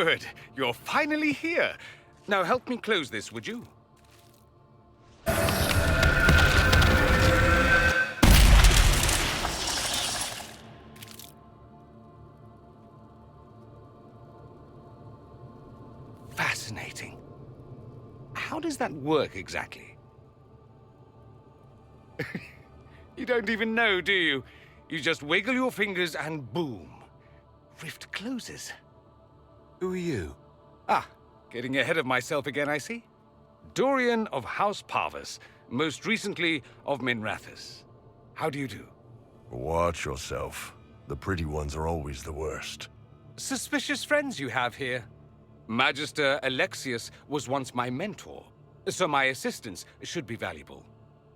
Good. You're finally here. Now help me close this, would you? Fascinating. How does that work exactly? You don't even know, do you? You just wiggle your fingers and boom. Rift closes. Who are you? Ah, getting ahead of myself again, I see. Dorian of House Pavus, most recently of Minrathous. How do you do? Watch yourself. The pretty ones are always the worst. Suspicious friends you have here. Magister Alexius was once my mentor, so my assistance should be valuable,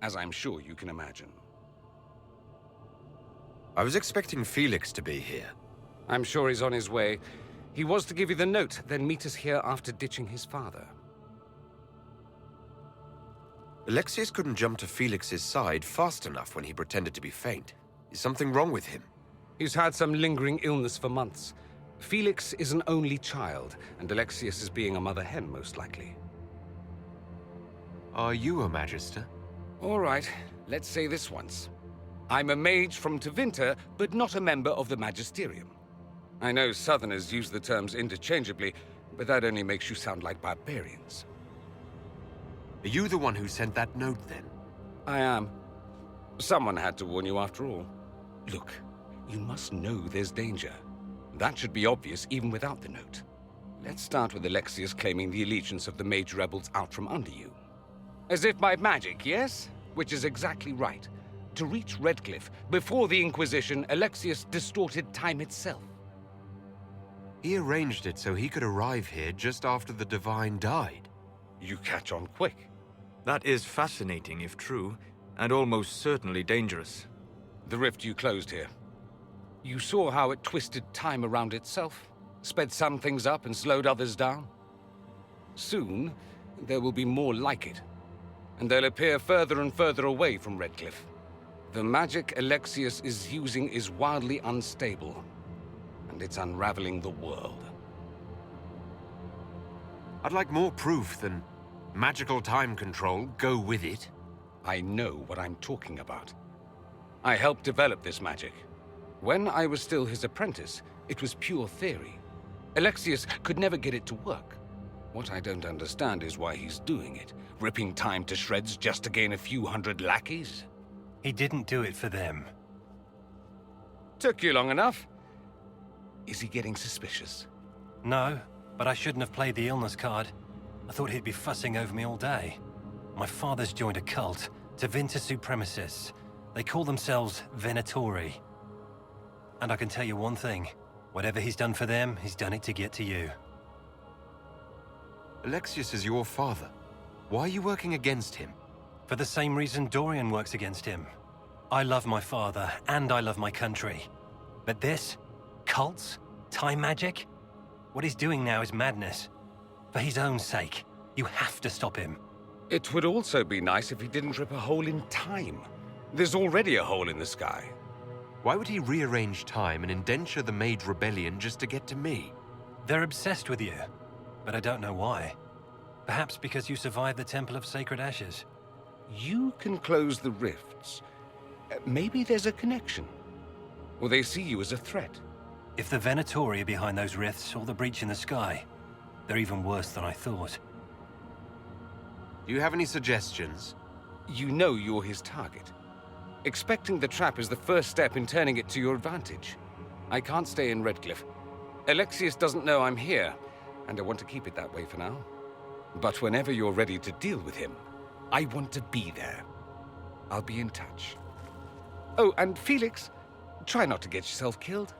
as I'm sure you can imagine. I was expecting Felix to be here. I'm sure he's on his way. He was to give you the note, then meet us here after ditching his father. Alexius couldn't jump to Felix's side fast enough when he pretended to be faint. Is something wrong with him? He's had some lingering illness for months. Felix is an only child, and Alexius is being a mother hen, most likely. Are you a Magister? All right, let's say this once. I'm a mage from Tevinter, but not a member of the Magisterium. I know Southerners use the terms interchangeably, but that only makes you sound like barbarians. Are you the one who sent that note, then? I am. Someone had to warn you after all. Look, you must know there's danger. That should be obvious even without the note. Let's start with Alexius claiming the allegiance of the mage rebels out from under you. As if by magic, yes? Which is exactly right. To reach Redcliffe, before the Inquisition, Alexius distorted time itself. He arranged it so he could arrive here just after the Divine died. You catch on quick. That is fascinating if true, and almost certainly dangerous. The rift you closed here. You saw how it twisted time around itself, sped some things up and slowed others down. Soon, there will be more like it, and they'll appear further and further away from Redcliffe. The magic Alexius is using is wildly unstable, and it's unraveling the world. I'd like more proof than magical time control. Go with it. I know what I'm talking about. I helped develop this magic. When I was still his apprentice, it was pure theory. Alexius could never get it to work. What I don't understand is why he's doing it, ripping time to shreds just to gain a few hundred lackeys. He didn't do it for them. Took you long enough. Is he getting suspicious? No, but I shouldn't have played the illness card. I thought he'd be fussing over me all day. My father's joined a cult, Tevinter supremacists. They call themselves Venatori. And I can tell you one thing. Whatever he's done for them, he's done it to get to you. Alexius is your father. Why are you working against him? For the same reason Dorian works against him. I love my father, and I love my country. But this? Cults? Time magic? What he's doing now is madness. For his own sake, you have to stop him. It would also be nice if he didn't rip a hole in time. There's already a hole in the sky. Why would he rearrange time and indenture the Mage Rebellion just to get to me? They're obsessed with you, but I don't know why. Perhaps because you survived the Temple of Sacred Ashes. You can close the rifts. Maybe there's a connection. Or they see you as a threat. If the Venatori are behind those rifts or the breach in the sky, they're even worse than I thought. Do you have any suggestions? You know you're his target. Expecting the trap is the first step in turning it to your advantage. I can't stay in Redcliffe. Alexius doesn't know I'm here, and I want to keep it that way for now. But whenever you're ready to deal with him, I want to be there. I'll be in touch. Oh, and Felix, try not to get yourself killed.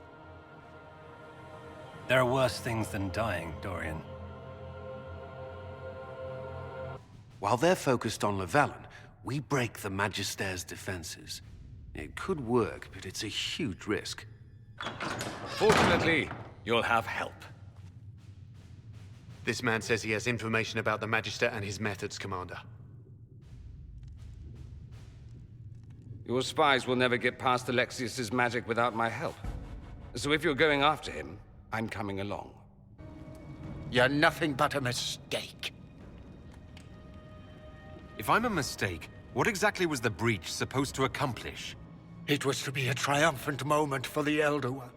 There are worse things than dying, Dorian. While they're focused on Llewellyn, we break the Magister's defenses. It could work, but it's a huge risk. Fortunately, you'll have help. This man says he has information about the Magister and his methods, Commander. Your spies will never get past Alexius's magic without my help. So if you're going after him, I'm coming along. You're nothing but a mistake. If I'm a mistake, what exactly was the breach supposed to accomplish? It was to be a triumphant moment for the Elder One.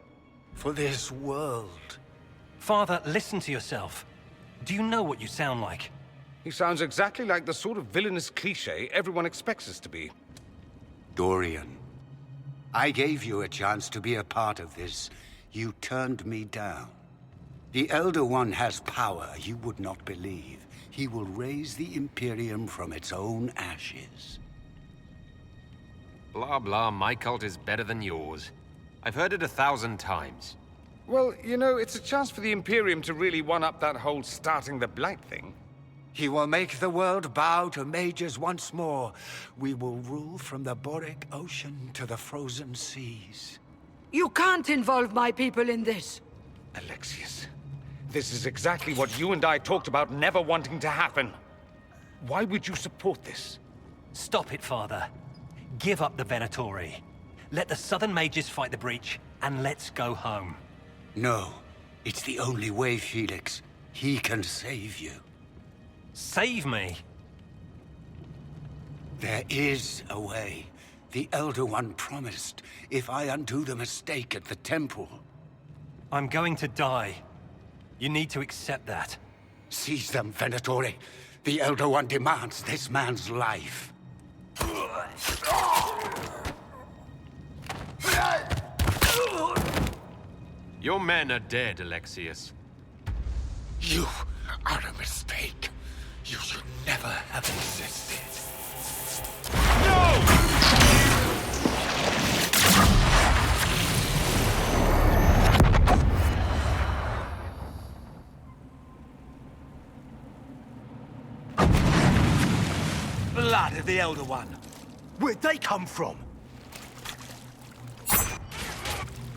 For this world. Father, listen to yourself. Do you know what you sound like? He sounds exactly like the sort of villainous cliché everyone expects us to be. Dorian, I gave you a chance to be a part of this. You turned me down. The Elder One has power you would not believe. He will raise the Imperium from its own ashes. Blah blah, my cult is better than yours. I've heard it 1,000 times. Well, you know, it's a chance for the Imperium to really one-up that whole starting the Blight thing. He will make the world bow to mages once more. We will rule from the Boric Ocean to the frozen seas. You can't involve my people in this. Alexius, this is exactly what you and I talked about never wanting to happen. Why would you support this? Stop it, Father. Give up the Venatori. Let the Southern Mages fight the breach, and let's go home. No, it's the only way, Felix. He can save you. Save me? There is a way. The Elder One promised, if I undo the mistake at the temple. I'm going to die. You need to accept that. Seize them, Venatori. The Elder One demands this man's life. Your men are dead, Alexius. You are a mistake. You should never have existed. Blood of the Elder One. Where'd they come from?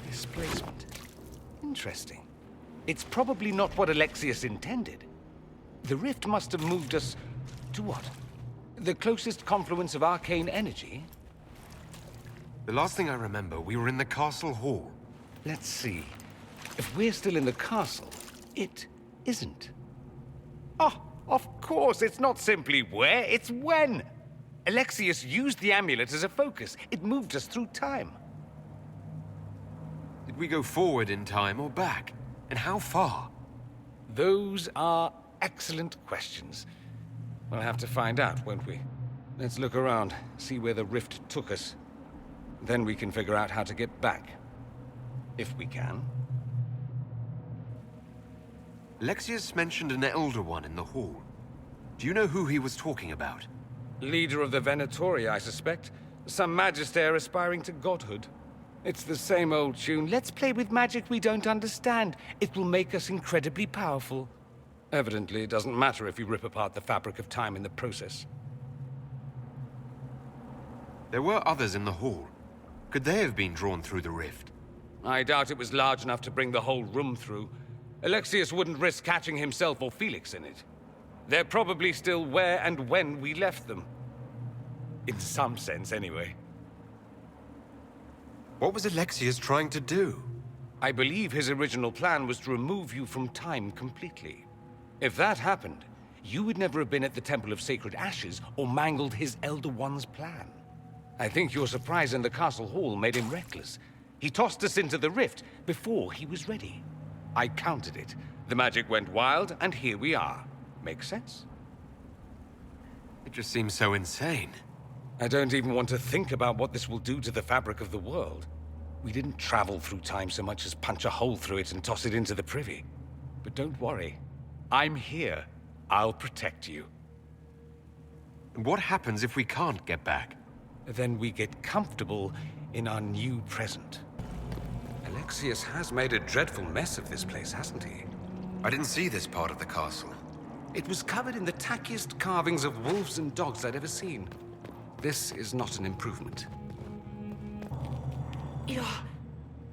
Displacement. Interesting. It's probably not what Alexius intended. The rift must have moved us to what? The closest confluence of arcane energy? The last thing I remember, we were in the castle hall. Let's see. If we're still in the castle, it isn't. Oh, of course, it's not simply where, it's when. Alexius used the amulet as a focus. It moved us through time. Did we go forward in time or back? And how far? Those are excellent questions. We'll have to find out, won't we? Let's look around, see where the rift took us. Then we can figure out how to get back. If we can. Alexius mentioned an Elder One in the hall. Do you know who he was talking about? Leader of the Venatori, I suspect. Some magister aspiring to godhood. It's the same old tune. Let's play with magic we don't understand. It will make us incredibly powerful. Evidently, it doesn't matter if you rip apart the fabric of time in the process. There were others in the hall. Could they have been drawn through the rift? I doubt it was large enough to bring the whole room through. Alexius wouldn't risk catching himself or Felix in it. They're probably still where and when we left them. In some sense, anyway. What was Alexius trying to do? I believe his original plan was to remove you from time completely. If that happened, you would never have been at the Temple of Sacred Ashes or mangled his Elder One's plan. I think your surprise in the castle hall made him reckless. He tossed us into the rift before he was ready. I countered it. The magic went wild, and here we are. Make sense? It just seems so insane. I don't even want to think about what this will do to the fabric of the world. We didn't travel through time so much as punch a hole through it and toss it into the privy. But don't worry. I'm here. I'll protect you. What happens if we can't get back? Then we get comfortable in our new present. Alexius has made a dreadful mess of this place, hasn't he? I didn't see this part of the castle. It was covered in the tackiest carvings of wolves and dogs I'd ever seen. This is not an improvement. You're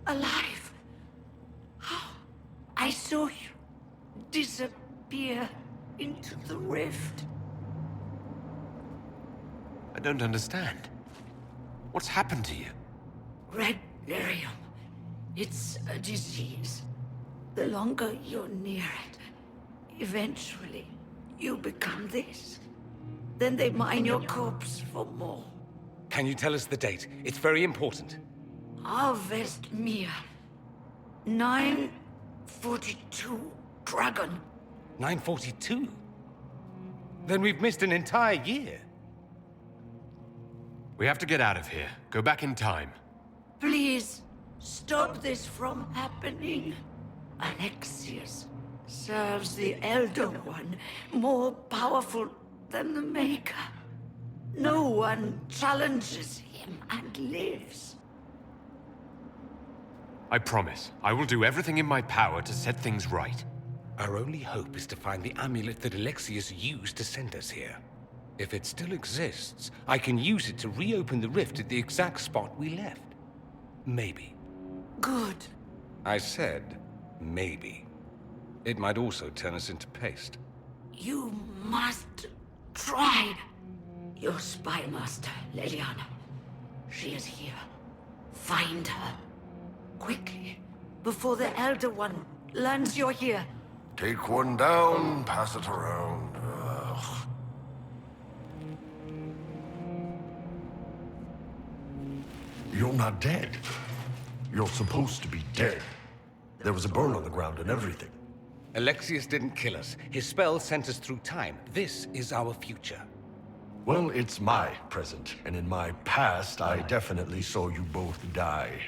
alive. I saw you disappear into the rift. I don't understand. What's happened to you? Red lyrium. It's a disease. The longer you're near it, Eventually, you become this. Then they mine your corpse for more. Can you tell us the date? It's very important. Harvest Mir. 942 Dragon. 942? Then we've missed an entire year. We have to get out of here. Go back in time. Please, stop this from happening. Alexius serves the Elder One, more powerful than the Maker. No one challenges him and lives. I promise. I will do everything in my power to set things right. Our only hope is to find the amulet that Alexius used to send us here. If it still exists, I can use it to reopen the rift at the exact spot we left. Maybe. Good. I said, maybe. It might also turn us into paste. You must try. Your spy master, Leliana. She is here. Find her. Quickly, before the Elder One learns you're here. Take one down, pass it around. Ugh. You're not dead. You're supposed to be dead. There was a burn on the ground and everything. Alexius didn't kill us. His spell sent us through time. This is our future. Well, it's my present, and in my past, I definitely saw you both die.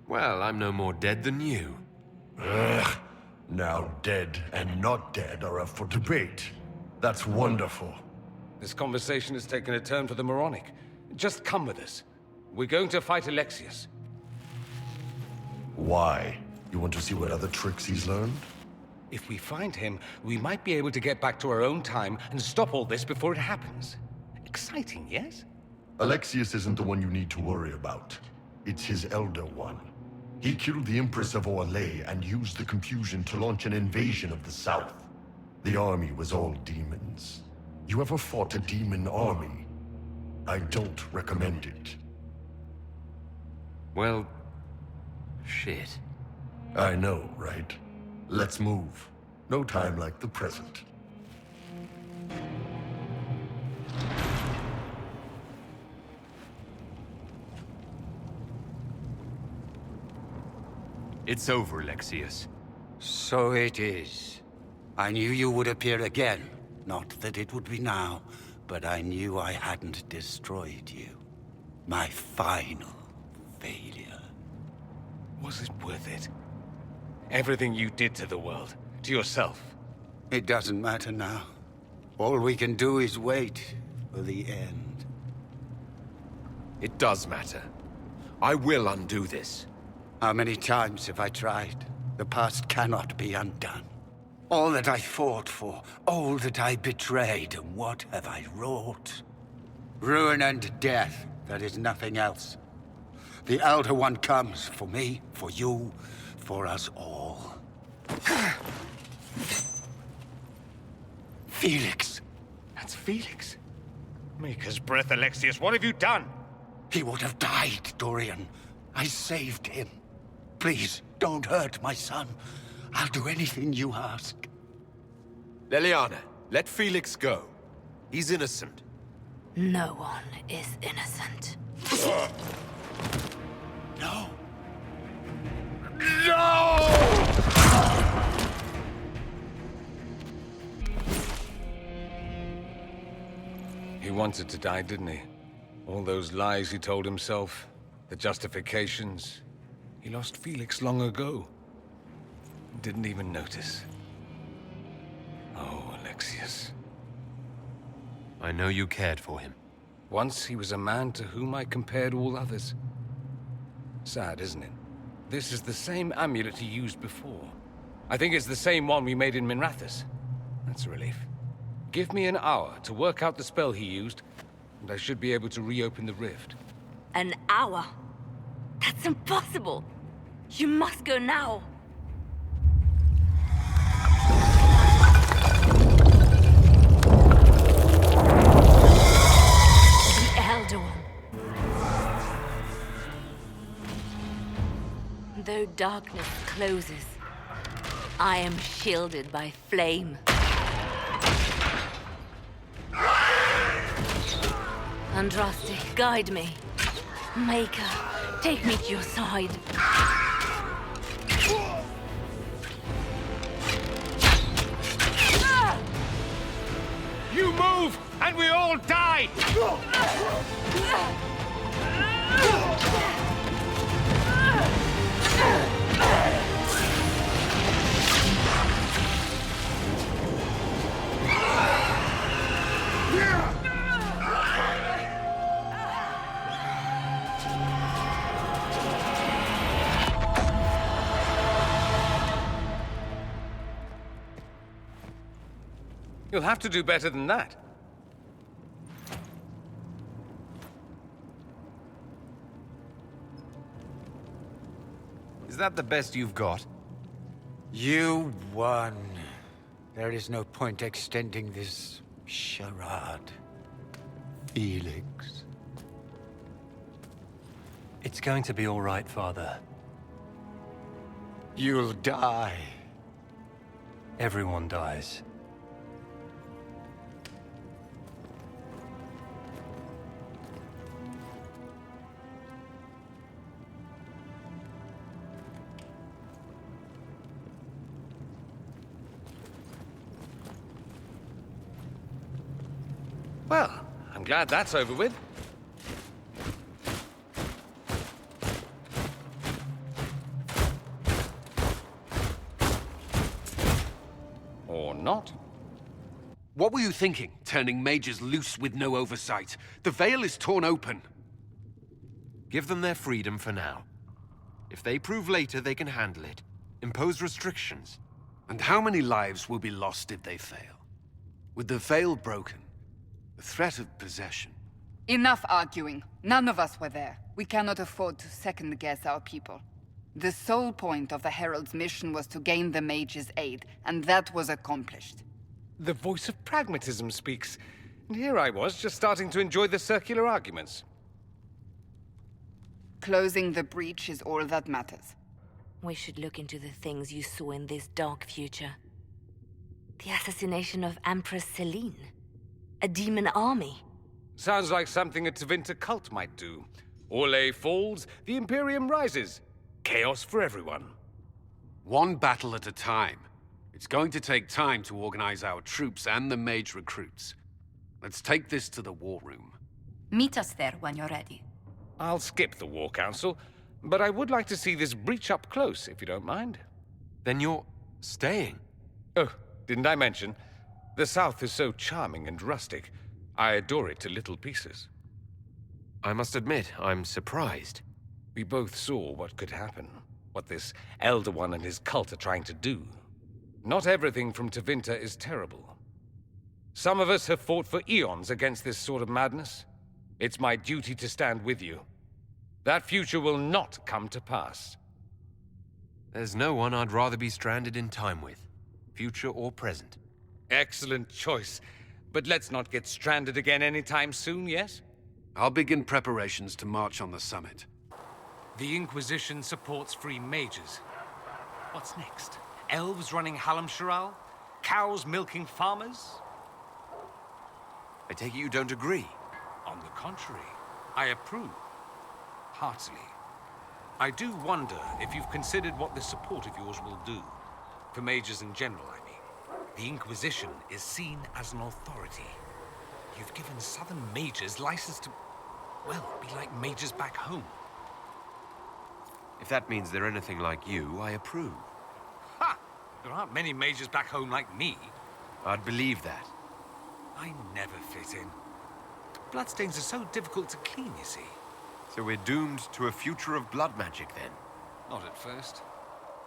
Well, I'm no more dead than you. Ugh. Now dead and not dead are up for debate. That's wonderful. This conversation has taken a turn for the moronic. Just come with us. We're going to fight Alexius. Why? You want to see what other tricks he's learned? If we find him, we might be able to get back to our own time and stop all this before it happens. Exciting, yes? Alexius isn't the one you need to worry about. It's his Elder One. He killed the Empress of Orlais and used the confusion to launch an invasion of the South. The army was all demons. You ever fought a demon army? I don't recommend it. Well, shit. I know, right? Let's move. No time like the present. It's over, Alexius. So it is. I knew you would appear again. Not that it would be now, but I knew I hadn't destroyed you. My final failure. Was it worth it? Everything you did to the world, to yourself. It doesn't matter now. All we can do is wait for the end. It does matter. I will undo this. How many times have I tried? The past cannot be undone. All that I fought for, all that I betrayed, and what have I wrought? Ruin and death, there is nothing else. The Elder One comes for me, for you, for us all. Felix! That's Felix. Maker's breath, Alexius, what have you done? He would have died, Dorian. I saved him. Please, don't hurt my son. I'll do anything you ask. Leliana, let Felix go. He's innocent. No one is innocent. No. He wanted to die, didn't he? All those lies he told himself, the justifications. He lost Felix long ago. Didn't even notice. Oh, Alexius. I know you cared for him. Once he was a man to whom I compared all others. Sad, isn't it? This is the same amulet he used before. I think it's the same one we made in Minrathous. That's a relief. Give me an hour to work out the spell he used, and I should be able to reopen the rift. An hour? That's impossible! You must go now! The Elder One. Though darkness closes, I am shielded by flame. Andraste, guide me. Maker, take me to your side. You move, and we all die! You'll have to do better than that. Is that the best you've got? You won. There is no point extending this charade. Felix. It's going to be all right, Father. You'll die. Everyone dies. Well, I'm glad that's over with. Or not. What were you thinking, turning mages loose with no oversight? The veil is torn open. Give them their freedom for now. If they prove later they can handle it, impose restrictions. And how many lives will be lost if they fail? With the veil broken, the threat of possession. Enough arguing. None of us were there. We cannot afford to second-guess our people. The sole point of the Herald's mission was to gain the mage's aid, and that was accomplished. The voice of pragmatism speaks. And here I was, just starting to enjoy the circular arguments. Closing the breach is all that matters. We should look into the things you saw in this dark future. The assassination of Empress Celine. A demon army. Sounds like something a Tevinter cult might do. Orlais falls, the Imperium rises. Chaos for everyone. One battle at a time. It's going to take time to organize our troops and the mage recruits. Let's take this to the war room. Meet us there when you're ready. I'll skip the War Council, but I would like to see this breach up close, if you don't mind. Then you're staying? Oh, didn't I mention? The South is so charming and rustic. I adore it to little pieces. I must admit, I'm surprised. We both saw what could happen, what this Elder One and his cult are trying to do. Not everything from Tevinter is terrible. Some of us have fought for eons against this sort of madness. It's my duty to stand with you. That future will not come to pass. There's no one I'd rather be stranded in time with, future or present. Excellent choice. But let's not get stranded again anytime soon, yes? I'll begin preparations to march on the summit. The Inquisition supports free mages. What's next? Elves running Halam-Sharal? Cows milking farmers? I take it you don't agree? On the contrary, I approve. Heartily. I do wonder if you've considered what this support of yours will do. For mages in general, I mean. The Inquisition is seen as an authority. You've given Southern mages license to, well, be like mages back home. If that means they're anything like you, I approve. Ha! There aren't many mages back home like me. I'd believe that. I never fit in. Bloodstains are so difficult to clean, you see. So we're doomed to a future of blood magic, then? Not at first.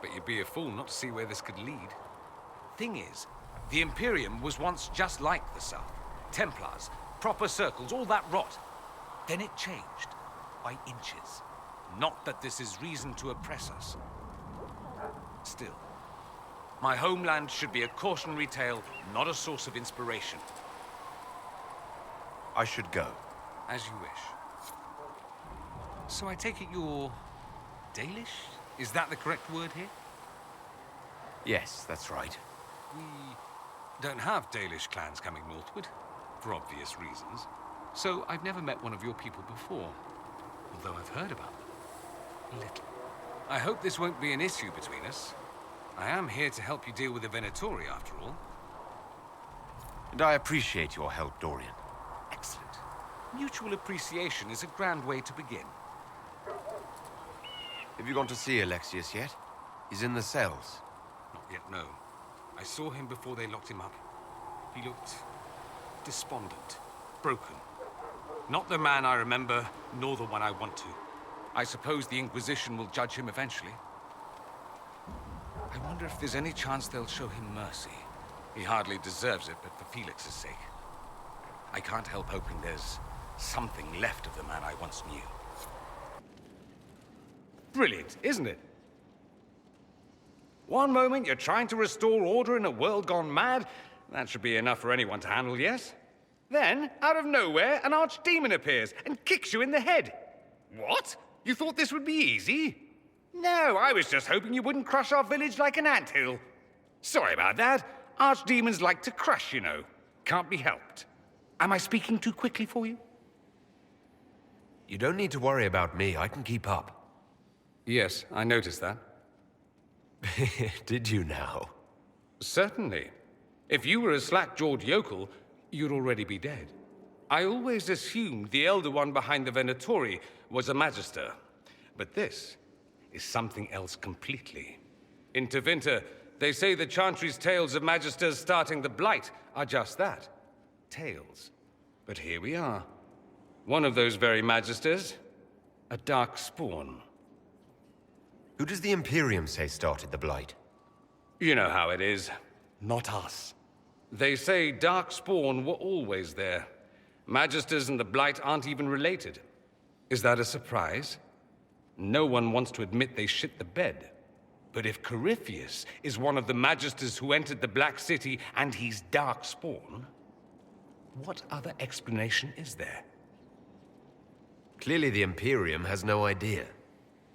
But you'd be a fool not to see where this could lead. Thing is, the Imperium was once just like the South. Templars, proper circles, all that rot. Then it changed. By inches. Not that this is reason to oppress us. Still, my homeland should be a cautionary tale, not a source of inspiration. I should go. As you wish. So I take it you're Dalish? Is that the correct word here? Yes, that's right. We don't have Dalish clans coming northward, for obvious reasons. So I've never met one of your people before, although I've heard about them. A little. I hope this won't be an issue between us. I am here to help you deal with the Venatori, after all. And I appreciate your help, Dorian. Excellent. Mutual appreciation is a grand way to begin. Have you gone to see Alexius yet? He's in the cells. Not yet, no. I saw him before they locked him up. He looked despondent, broken. Not the man I remember, nor the one I want to. I suppose the Inquisition will judge him eventually. I wonder if there's any chance they'll show him mercy. He hardly deserves it, but for Felix's sake. I can't help hoping there's something left of the man I once knew. Brilliant, isn't it? One moment you're trying to restore order in a world gone mad. That should be enough for anyone to handle, yes? Then, out of nowhere, an archdemon appears and kicks you in the head. What? You thought this would be easy? No, I was just hoping you wouldn't crush our village like an anthill. Sorry about that. Archdemons like to crush, you know. Can't be helped. Am I speaking too quickly for you? You don't need to worry about me. I can keep up. Yes, I noticed that. Did you now? Certainly. If you were a slack-jawed yokel, you'd already be dead. I always assumed the Elder One behind the Venatori was a Magister. But this is something else completely. In Tevinter, they say the Chantry's tales of Magisters starting the Blight are just that. Tales. But here we are. One of those very Magisters. A dark spawn. Who does the Imperium say started the Blight? You know how it is. Not us. They say Darkspawn were always there. Magisters and the Blight aren't even related. Is that a surprise? No one wants to admit they shit the bed. But if Corypheus is one of the Magisters who entered the Black City and he's Darkspawn, what other explanation is there? Clearly the Imperium has no idea.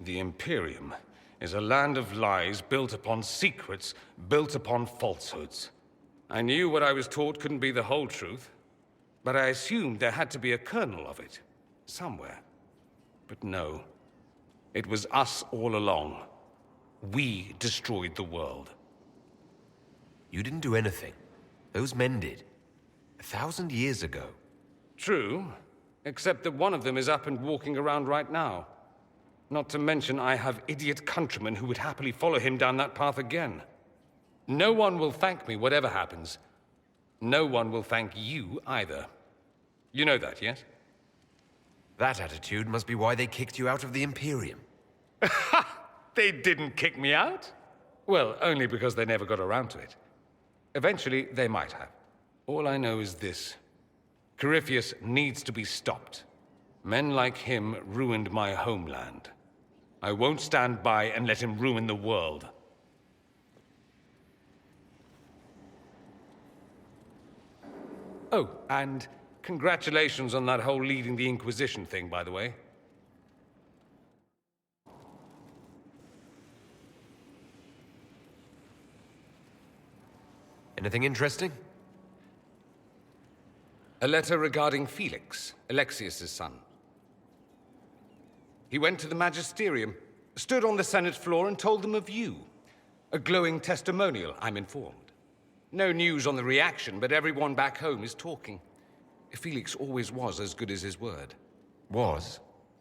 The Imperium is a land of lies built upon secrets, built upon falsehoods. I knew what I was taught couldn't be the whole truth, but I assumed there had to be a kernel of it, somewhere. But no, it was us all along. We destroyed the world. You didn't do anything. Those men did. 1,000 years ago. True, except that one of them is up and walking around right now. Not to mention I have idiot countrymen who would happily follow him down that path again. No one will thank me, whatever happens. No one will thank you either. You know that, yes? That attitude must be why they kicked you out of the Imperium. Ha! They didn't kick me out? Well, only because they never got around to it. Eventually, they might have. All I know is this. Corypheus needs to be stopped. Men like him ruined my homeland. I won't stand by and let him ruin the world. Oh, and congratulations on that whole leading the Inquisition thing, by the way. Anything interesting? A letter regarding Felix, Alexius' son. He went to the Magisterium, stood on the Senate floor and told them of you. A glowing testimonial, I'm informed. No news on the reaction, but everyone back home is talking. Felix always was as good as his word. Was?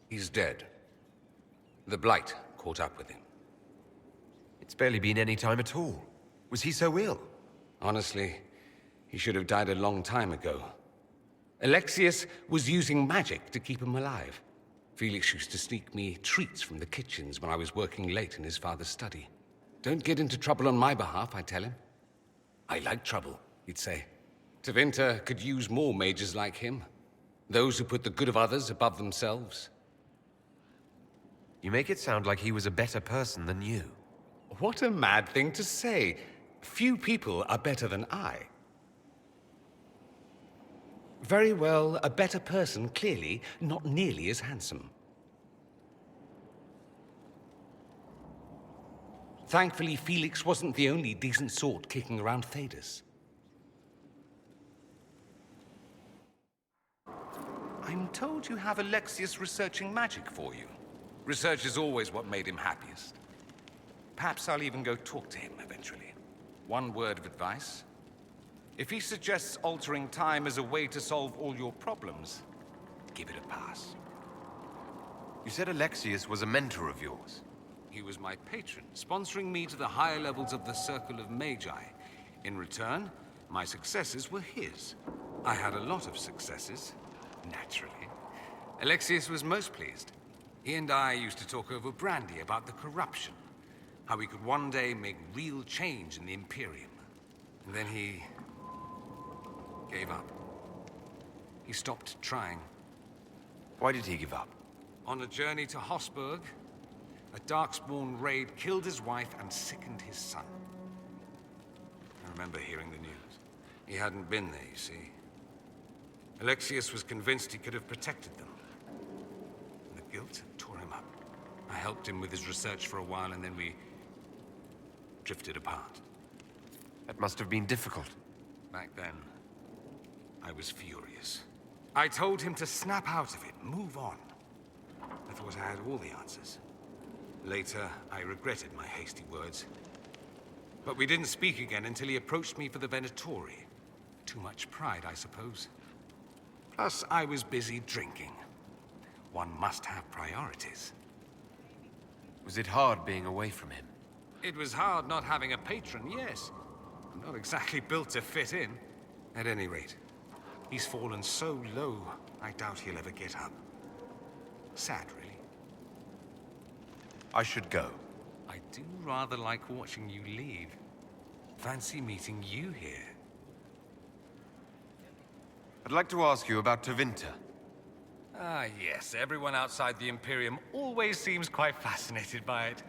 He's dead. The Blight caught up with him. It's barely been any time at all. Was he so ill? Honestly, he should have died a long time ago. Alexius was using magic to keep him alive. Felix used to sneak me treats from the kitchens when I was working late in his father's study. Don't get into trouble on my behalf, I tell him. I like trouble, he'd say. Tevinter could use more mages like him. Those who put the good of others above themselves. You make it sound like he was a better person than you. What a mad thing to say. Few people are better than I. Very well, a better person, clearly, not nearly as handsome. Thankfully, Felix wasn't the only decent sort kicking around Thedas. I'm told you have Alexius researching magic for you. Research is always what made him happiest. Perhaps I'll even go talk to him eventually. One word of advice. If he suggests altering time as a way to solve all your problems, give it a pass. You said Alexius was a mentor of yours. He was my patron, sponsoring me to the higher levels of the Circle of Magi. In return, my successes were his. I had a lot of successes, naturally. Alexius was most pleased. He and I used to talk over brandy about the corruption, how we could one day make real change in the Imperium. And then he gave up. He stopped trying. Why did he give up? On a journey to Hosburg, a Darkspawn raid killed his wife and sickened his son. I remember hearing the news. He hadn't been there, you see. Alexius was convinced he could have protected them. And the guilt tore him up. I helped him with his research for a while, and then we drifted apart. That must have been difficult. Back then, I was furious. I told him to snap out of it, move on. I thought I had all the answers. Later, I regretted my hasty words. But we didn't speak again until he approached me for the Venatori. Too much pride, I suppose. Plus, I was busy drinking. One must have priorities. Was it hard being away from him? It was hard not having a patron, yes. I'm not exactly built to fit in. At any rate, he's fallen so low, I doubt he'll ever get up. Sad, really. I should go. I do rather like watching you leave. Fancy meeting you here. I'd like to ask you about Tevinter. Ah, yes. Everyone outside the Imperium always seems quite fascinated by it.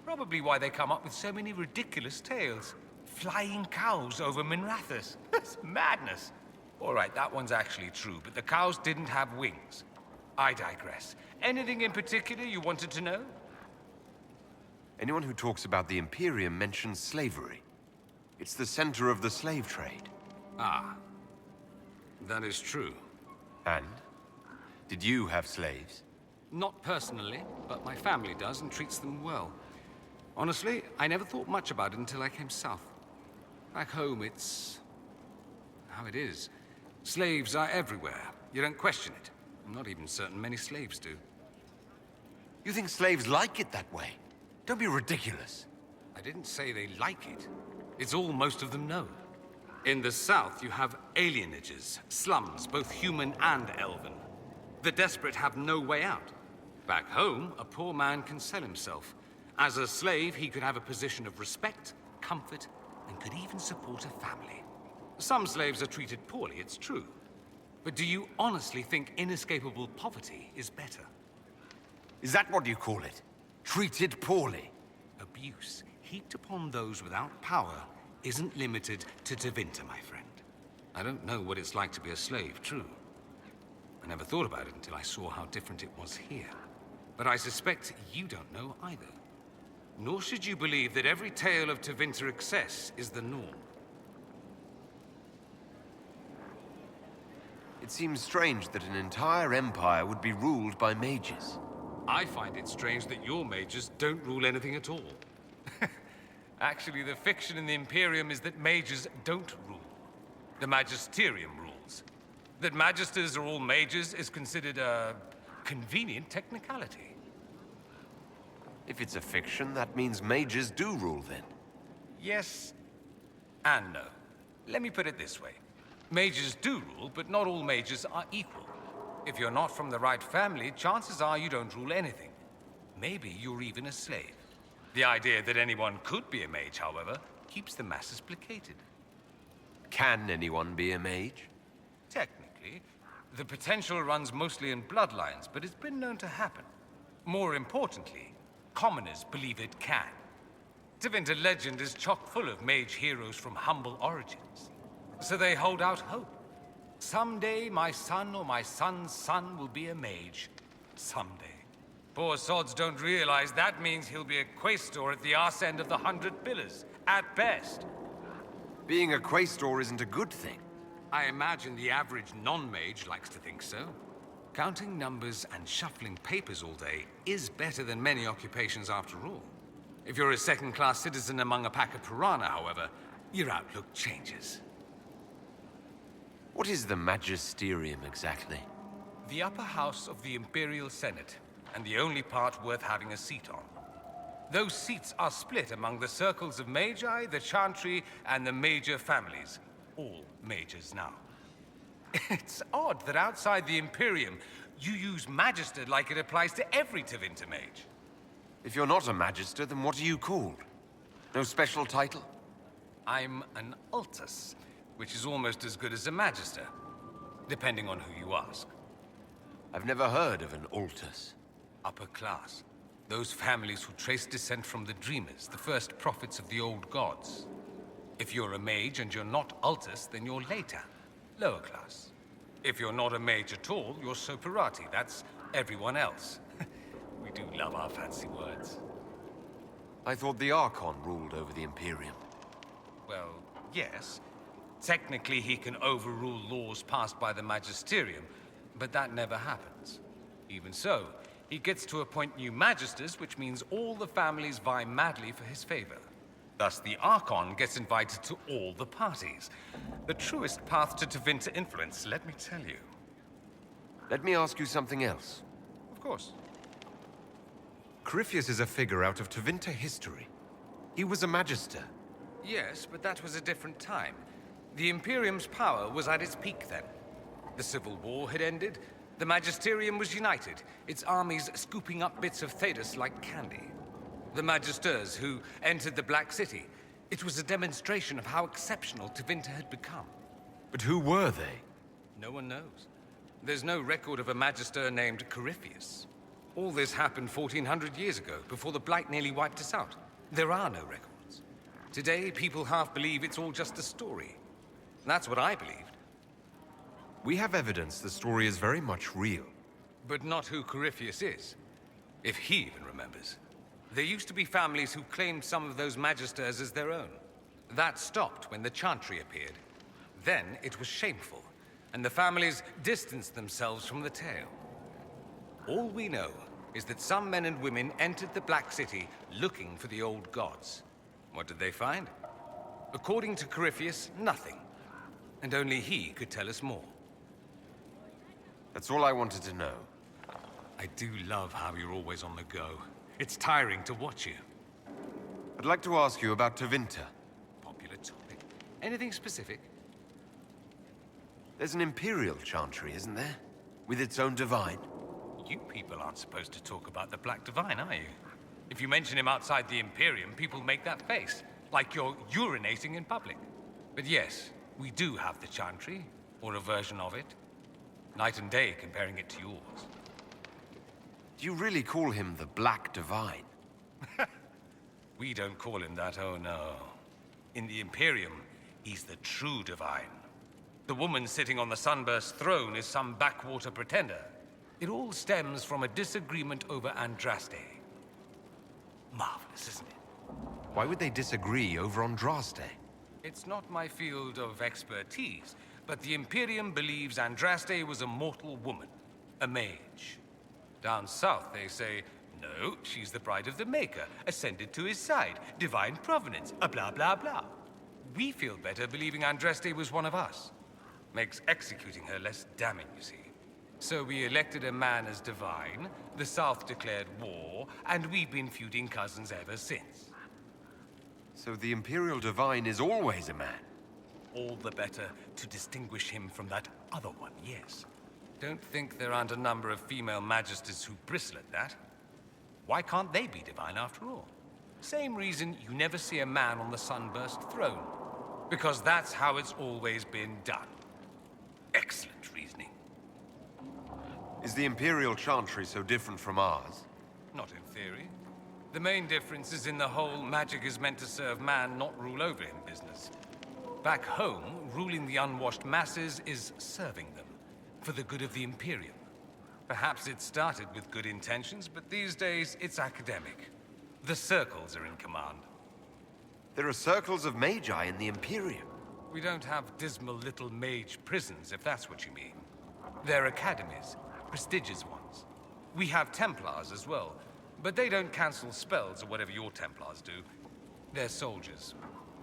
Probably why they come up with so many ridiculous tales. Flying cows over Minrathous. It's madness. All right, that one's actually true, but the cows didn't have wings. I digress. Anything in particular you wanted to know? Anyone who talks about the Imperium mentions slavery. It's the center of the slave trade. Ah. That is true. And? Did you have slaves? Not personally, but my family does and treats them well. Honestly, I never thought much about it until I came south. Back home, it's how it is. Slaves are everywhere. You don't question it. I'm not even certain many slaves do. You think slaves like it that way? Don't be ridiculous. I didn't say they like it. It's all most of them know. In the south, you have alienages, slums, both human and elven. The desperate have no way out. Back home, a poor man can sell himself. As a slave, he could have a position of respect, comfort, and could even support a family. Some slaves are treated poorly, it's true. But do you honestly think inescapable poverty is better? Is that what you call it? Treated poorly? Abuse heaped upon those without power isn't limited to Tevinter, my friend. I don't know what it's like to be a slave, true. I never thought about it until I saw how different it was here. But I suspect you don't know either. Nor should you believe that every tale of Tevinter excess is the norm. It seems strange that an entire empire would be ruled by mages. I find it strange that your mages don't rule anything at all. Actually, the fiction in the Imperium is that mages don't rule. The Magisterium rules. That magisters are all mages is considered a convenient technicality. If it's a fiction, that means mages do rule then. Yes and no. Let me put it this way. Mages do rule, but not all mages are equal. If you're not from the right family, chances are you don't rule anything. Maybe you're even a slave. The idea that anyone could be a mage, however, keeps the masses placated. Can anyone be a mage? Technically, the potential runs mostly in bloodlines, but it's been known to happen. More importantly, commoners believe it can. Tevinter legend is chock full of mage heroes from humble origins. So they hold out hope. Someday my son or my son's son will be a mage. Someday. poor sods don't realize that means he'll be a quaestor at the arse end of the 100 Pillars, at best. Being a quaestor isn't a good thing. I imagine the average non-mage likes to think so. Counting numbers and shuffling papers all day is better than many occupations after all. If you're a second-class citizen among a pack of piranha, however, your outlook changes. What is the Magisterium exactly? The upper house of the Imperial Senate, and the only part worth having a seat on. Those seats are split among the circles of Magi, the Chantry, and the major families. All majors now. It's odd that outside the Imperium, you use Magister like it applies to every Tevinter mage. If you're not a Magister, then what are you called? No special title? I'm an Altus, which is almost as good as a Magister, depending on who you ask. I've never heard of an Altus. Upper class. Those families who trace descent from the Dreamers, the first prophets of the old gods. If you're a mage and you're not Altus, then you're later, lower class. If you're not a mage at all, you're Soperati. That's everyone else. We do love our fancy words. I thought the Archon ruled over the Imperium. Well, yes. Technically, he can overrule laws passed by the Magisterium, but that never happens. Even so, he gets to appoint new Magisters, which means all the families vie madly for his favor. Thus, the Archon gets invited to all the parties. The truest path to Tevinter influence, let me tell you. Let me ask you something else. Of course. Corypheus is a figure out of Tevinter history. He was a Magister. Yes, but that was a different time. The Imperium's power was at its peak then. The Civil War had ended. The Magisterium was united, its armies scooping up bits of Thedas like candy. The Magisters who entered the Black City. It was a demonstration of how exceptional Tevinter had become. But who were they? No one knows. There's no record of a Magister named Corypheus. All this happened 1400 years ago, before the Blight nearly wiped us out. There are no records. Today, people half believe it's all just a story. That's what I believed. We have evidence the story is very much real. But not who Corypheus is. If he even remembers. There used to be families who claimed some of those Magisters as their own. That stopped when the Chantry appeared. Then it was shameful, and the families distanced themselves from the tale. All we know is that some men and women entered the Black City looking for the old gods. What did they find? According to Corypheus, nothing. And only he could tell us more. That's all I wanted to know. I do love how you're always on the go. It's tiring to watch you. I'd like to ask you about Tevinter. Popular topic. Anything specific? There's an Imperial Chantry, isn't there? With its own divine. You people aren't supposed to talk about the Black Divine, are you? If you mention him outside the Imperium, people make that face. Like you're urinating in public. But yes, we do have the Chantry, or a version of it. Night and day comparing it to yours. Do you really call him the Black Divine? We don't call him that, oh no. In the Imperium, he's the true Divine. The woman sitting on the Sunburst throne is some backwater pretender. It all stems from a disagreement over Andraste. Marvelous, isn't it? Why would they disagree over Andraste? It's not my field of expertise, but the Imperium believes Andraste was a mortal woman, a mage. Down south, they say, no, she's the bride of the Maker, ascended to his side, divine provenance, a blah blah blah. We feel better believing Andraste was one of us. Makes executing her less damning, you see. So we elected a man as divine, the South declared war, and we've been feuding cousins ever since. So the Imperial Divine is always a man? All the better to distinguish him from that other one, yes. Don't think there aren't a number of female Magisters who bristle at that. Why can't they be divine after all? Same reason you never see a man on the Sunburst throne. Because that's how it's always been done. Excellent reasoning. Is the Imperial Chantry so different from ours? Not in theory. The main difference is in the whole magic is meant to serve man, not rule over him business. Back home, ruling the unwashed masses is serving them, for the good of the Imperium. Perhaps it started with good intentions, but these days it's academic. The circles are in command. There are circles of magi in the Imperium. We don't have dismal little mage prisons, if that's what you mean. They're academies, prestigious ones. We have Templars as well, but they don't cancel spells or whatever your Templars do. They're soldiers.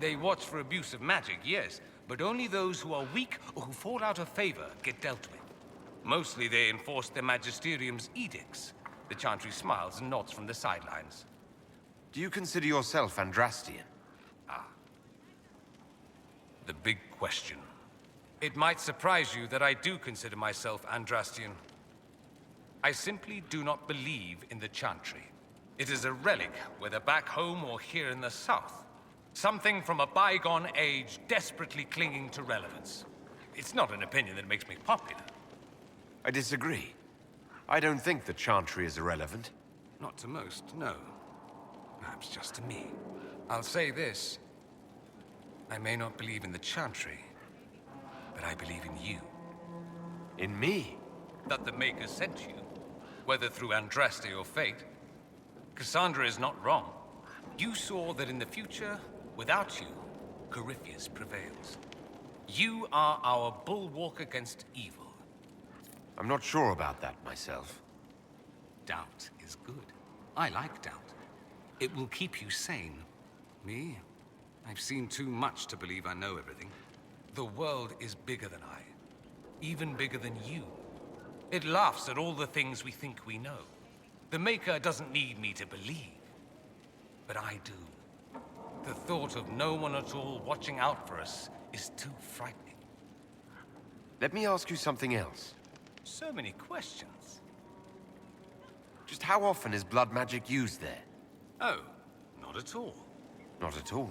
They watch for abuse of magic, yes, but only those who are weak or who fall out of favor get dealt with. Mostly they enforce the Magisterium's edicts. The Chantry smiles and nods from the sidelines. Do you consider yourself Andrastian? The big question. It might surprise you that I do consider myself Andrastian. I simply do not believe in the Chantry. It is a relic, whether back home or here in the south. Something from a bygone age desperately clinging to relevance. It's not an opinion that makes me popular. I disagree. I don't think the Chantry is irrelevant. Not to most, no. Perhaps just to me. I'll say this. I may not believe in the Chantry, but I believe in you. In me? That the Maker sent you, whether through Andraste or fate. Cassandra is not wrong. You saw that in the future, without you, Corypheus prevails. You are our bulwark against evil. I'm not sure about that myself. Doubt is good. I like doubt. It will keep you sane. Me? I've seen too much to believe I know everything. The world is bigger than I. Even bigger than you. It laughs at all the things we think we know. The Maker doesn't need me to believe. But I do. The thought of no one at all watching out for us is too frightening. Let me ask you something else. So many questions. Just how often is blood magic used there? Oh, not at all. Not at all.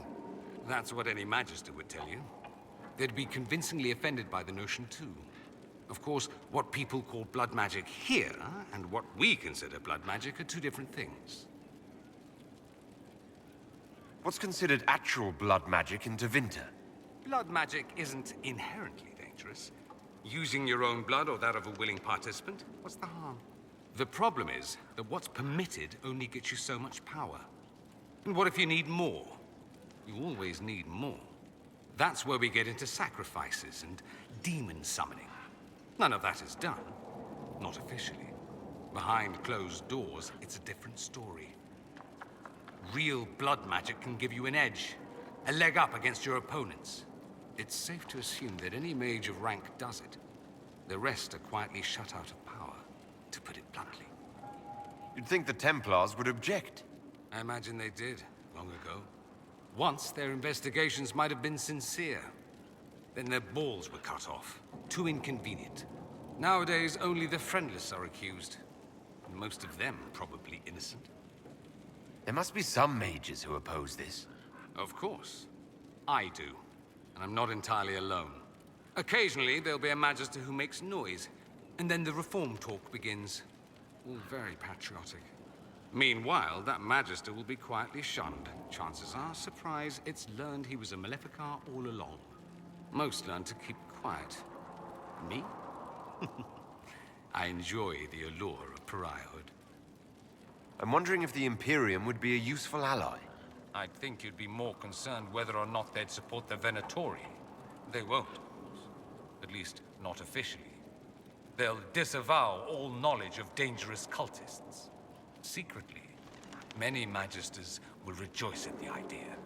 That's what any Magister would tell you. They'd be convincingly offended by the notion, too. Of course, what people call blood magic here, and what we consider blood magic, are two different things. What's considered actual blood magic in Tevinter? Blood magic isn't inherently dangerous. Using your own blood or that of a willing participant, what's the harm? The problem is that what's permitted only gets you so much power. And what if you need more? You always need more. That's where we get into sacrifices and demon summoning. None of that is done. Not officially. Behind closed doors, it's a different story. Real blood magic can give you an edge, a leg up against your opponents. It's safe to assume that any mage of rank does it. The rest are quietly shut out of power, to put it bluntly. You'd think the Templars would object. I imagine they did, long ago. Once, their investigations might have been sincere. Then their balls were cut off. Too inconvenient. Nowadays, only the friendless are accused. And most of them probably innocent. There must be some mages who oppose this. Of course. I do. And I'm not entirely alone. Occasionally, there'll be a Magister who makes noise. And then the reform talk begins. All very patriotic. Meanwhile, that Magister will be quietly shunned. Chances are, surprise, it's learned he was a Maleficar all along. Most learn to keep quiet. Me? I enjoy the allure of pariahhood. I'm wondering if the Imperium would be a useful ally. I'd think you'd be more concerned whether or not they'd support the Venatori. They won't, of course. At least, not officially. They'll disavow all knowledge of dangerous cultists. Secretly, many Magisters will rejoice at the idea.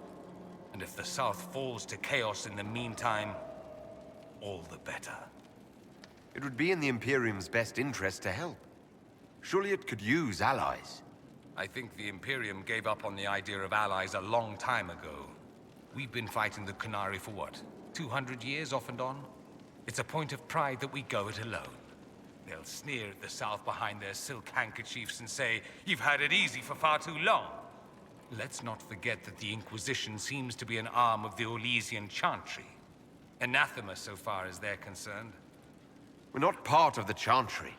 And if the South falls to chaos in the meantime, all the better. It would be in the Imperium's best interest to help. Surely it could use allies. I think the Imperium gave up on the idea of allies a long time ago. We've been fighting the Qunari for what, 200 years off and on? It's a point of pride that we go it alone. They'll sneer at the South behind their silk handkerchiefs and say, "You've had it easy for far too long." Let's not forget that the Inquisition seems to be an arm of the Orlesian Chantry. Anathema so far as they're concerned. We're not part of the Chantry.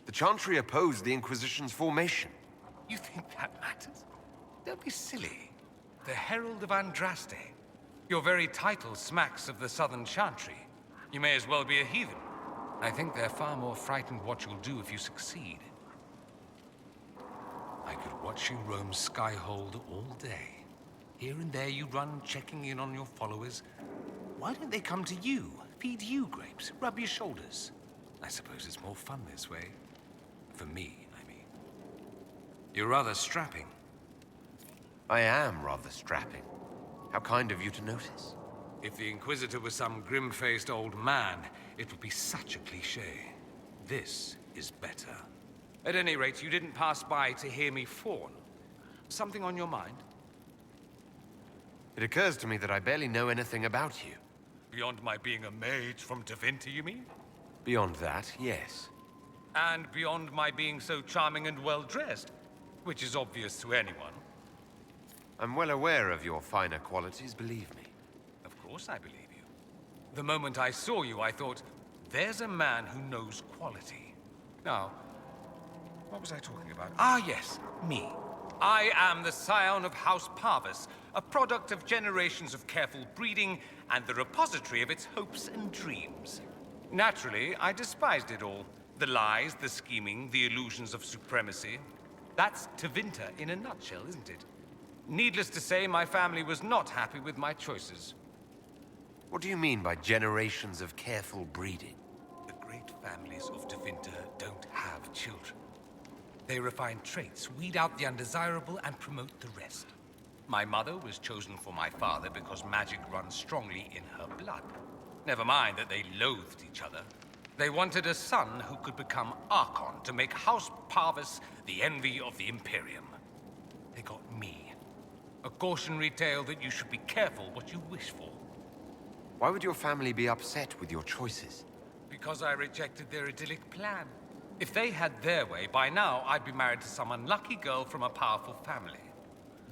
The Chantry opposed the Inquisition's formation. You think that matters? Don't be silly. The Herald of Andraste. Your very title smacks of the Southern Chantry. You may as well be a heathen. I think they're far more frightened what you'll do if you succeed. I could watch you roam Skyhold all day. Here and there you run, checking in on your followers. Why don't they come to you, feed you grapes, rub your shoulders? I suppose it's more fun this way. For me, I mean. You're rather strapping. I am rather strapping. How kind of you to notice. If the Inquisitor was some grim-faced old man, it would be such a cliché. This is better. At any rate, you didn't pass by to hear me fawn. Something on your mind? It occurs to me that I barely know anything about you. Beyond my being a mage from Tevinter, you mean? Beyond that, yes. And beyond my being so charming and well-dressed, which is obvious to anyone. I'm well aware of your finer qualities, believe me. Of course I believe you. The moment I saw you, I thought, there's a man who knows quality. Now, what was I talking about? Ah, yes, me. I am the scion of House Pavus, a product of generations of careful breeding and the repository of its hopes and dreams. Naturally, I despised it all. The lies, the scheming, the illusions of supremacy. That's Tevinter in a nutshell, isn't it? Needless to say, my family was not happy with my choices. What do you mean by generations of careful breeding? The great families of Tevinter don't have children. They refine traits, weed out the undesirable, and promote the rest. My mother was chosen for my father because magic runs strongly in her blood. Never mind that they loathed each other. They wanted a son who could become Archon to make House Pavus the envy of the Imperium. They got me. A cautionary tale that you should be careful what you wish for. Why would your family be upset with your choices? Because I rejected their idyllic plan. If they had their way, by now I'd be married to some unlucky girl from a powerful family.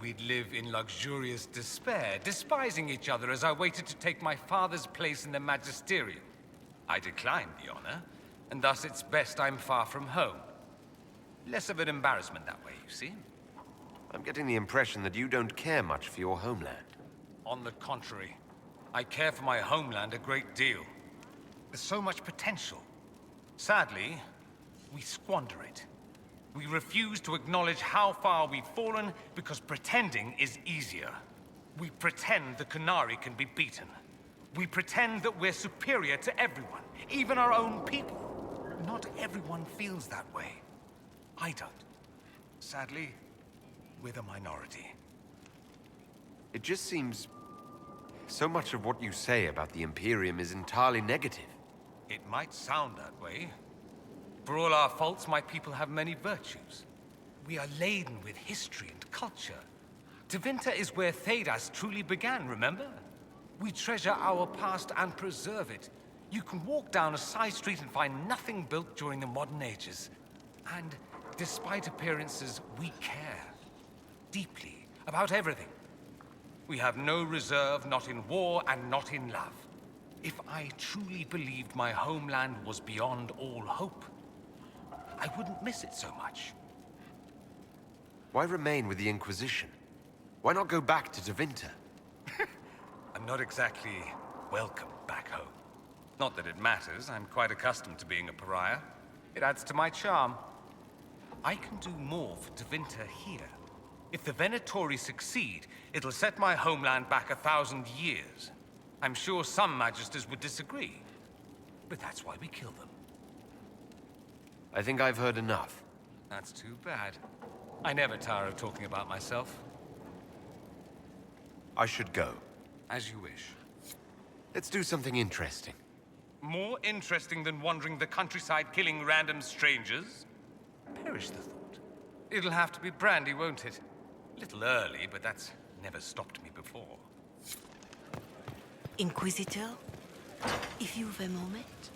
We'd live in luxurious despair, despising each other as I waited to take my father's place in the magisterium. I declined the honor, and thus it's best I'm far from home. Less of an embarrassment that way, you see? I'm getting the impression that you don't care much for your homeland. On the contrary, I care for my homeland a great deal. There's so much potential. Sadly, we squander it. We refuse to acknowledge how far we've fallen because pretending is easier. We pretend the Qunari can be beaten. We pretend that we're superior to everyone, even our own people. Not everyone feels that way. I don't. Sadly, we're the minority. It just seems... so much of what you say about the Imperium is entirely negative. It might sound that way. For all our faults, my people have many virtues. We are laden with history and culture. Tevinter is where Thedas truly began, remember? We treasure our past and preserve it. You can walk down a side street and find nothing built during the modern ages. And despite appearances, we care. Deeply, about everything. We have no reserve, not in war and not in love. If I truly believed my homeland was beyond all hope, I wouldn't miss it so much. Why remain with the Inquisition? Why not go back to Tevinter? I'm not exactly welcome back home. Not that it matters, I'm quite accustomed to being a pariah. It adds to my charm. I can do more for Tevinter here. If the Venatori succeed, it'll set my homeland back 1,000 years. I'm sure some magisters would disagree, but that's why we kill them. I think I've heard enough. That's too bad. I never tire of talking about myself. I should go. As you wish. Let's do something interesting. More interesting than wandering the countryside killing random strangers? Perish the thought. It'll have to be brandy, won't it? A little early, but that's never stopped me before. Inquisitor, if you've a moment.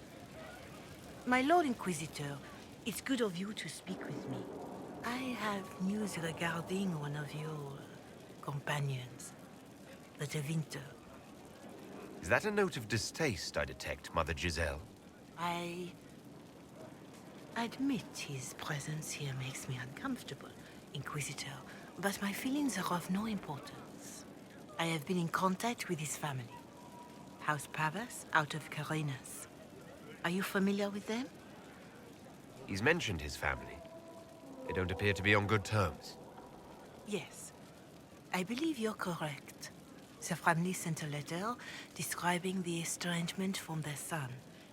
My Lord Inquisitor, it's good of you to speak with me. I have news regarding one of your companions, the Tevinter. Is that a note of distaste I detect, Mother Giselle? I admit his presence here makes me uncomfortable, Inquisitor, but my feelings are of no importance. I have been in contact with his family. House Pavus out of Carenas. Are you familiar with them? He's mentioned his family. They don't appear to be on good terms. Yes. I believe you're correct. The family sent a letter describing the estrangement from their son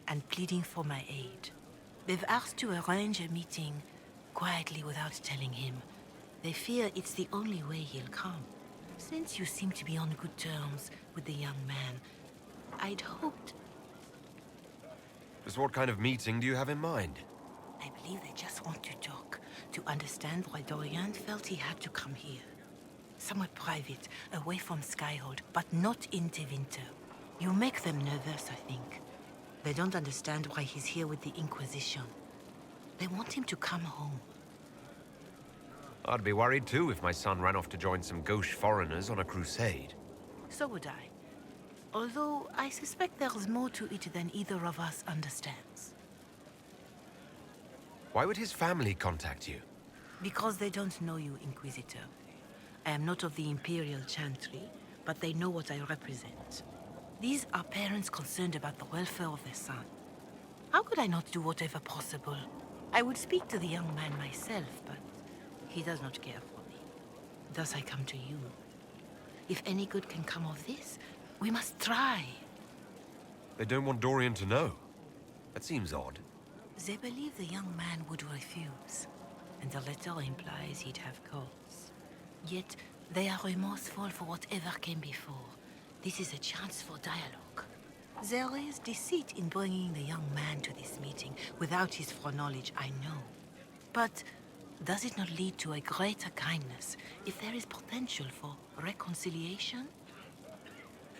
and pleading for my aid. They've asked to arrange a meeting quietly without telling him. They fear it's the only way he'll come. Since you seem to be on good terms with the young man, I'd hoped... Just what kind of meeting do you have in mind? I believe they just want to talk, to understand why Dorian felt he had to come here. Somewhere private, away from Skyhold, but not in Tevinter. You make them nervous, I think. They don't understand why he's here with the Inquisition. They want him to come home. I'd be worried too if my son ran off to join some gauche foreigners on a crusade. So would I. Although I suspect there's more to it than either of us understands. Why would his family contact you? Because they don't know you, Inquisitor. I am not of the Imperial Chantry, but they know what I represent. These are parents concerned about the welfare of their son. How could I not do whatever possible? I would speak to the young man myself, but he does not care for me. Thus I come to you. If any good can come of this, we must try. They don't want Dorian to know. That seems odd. They believe the young man would refuse, and the letter implies he'd have cause. Yet, they are remorseful for whatever came before. This is a chance for dialogue. There is deceit in bringing the young man to this meeting without his foreknowledge, I know. But does it not lead to a greater kindness if there is potential for reconciliation?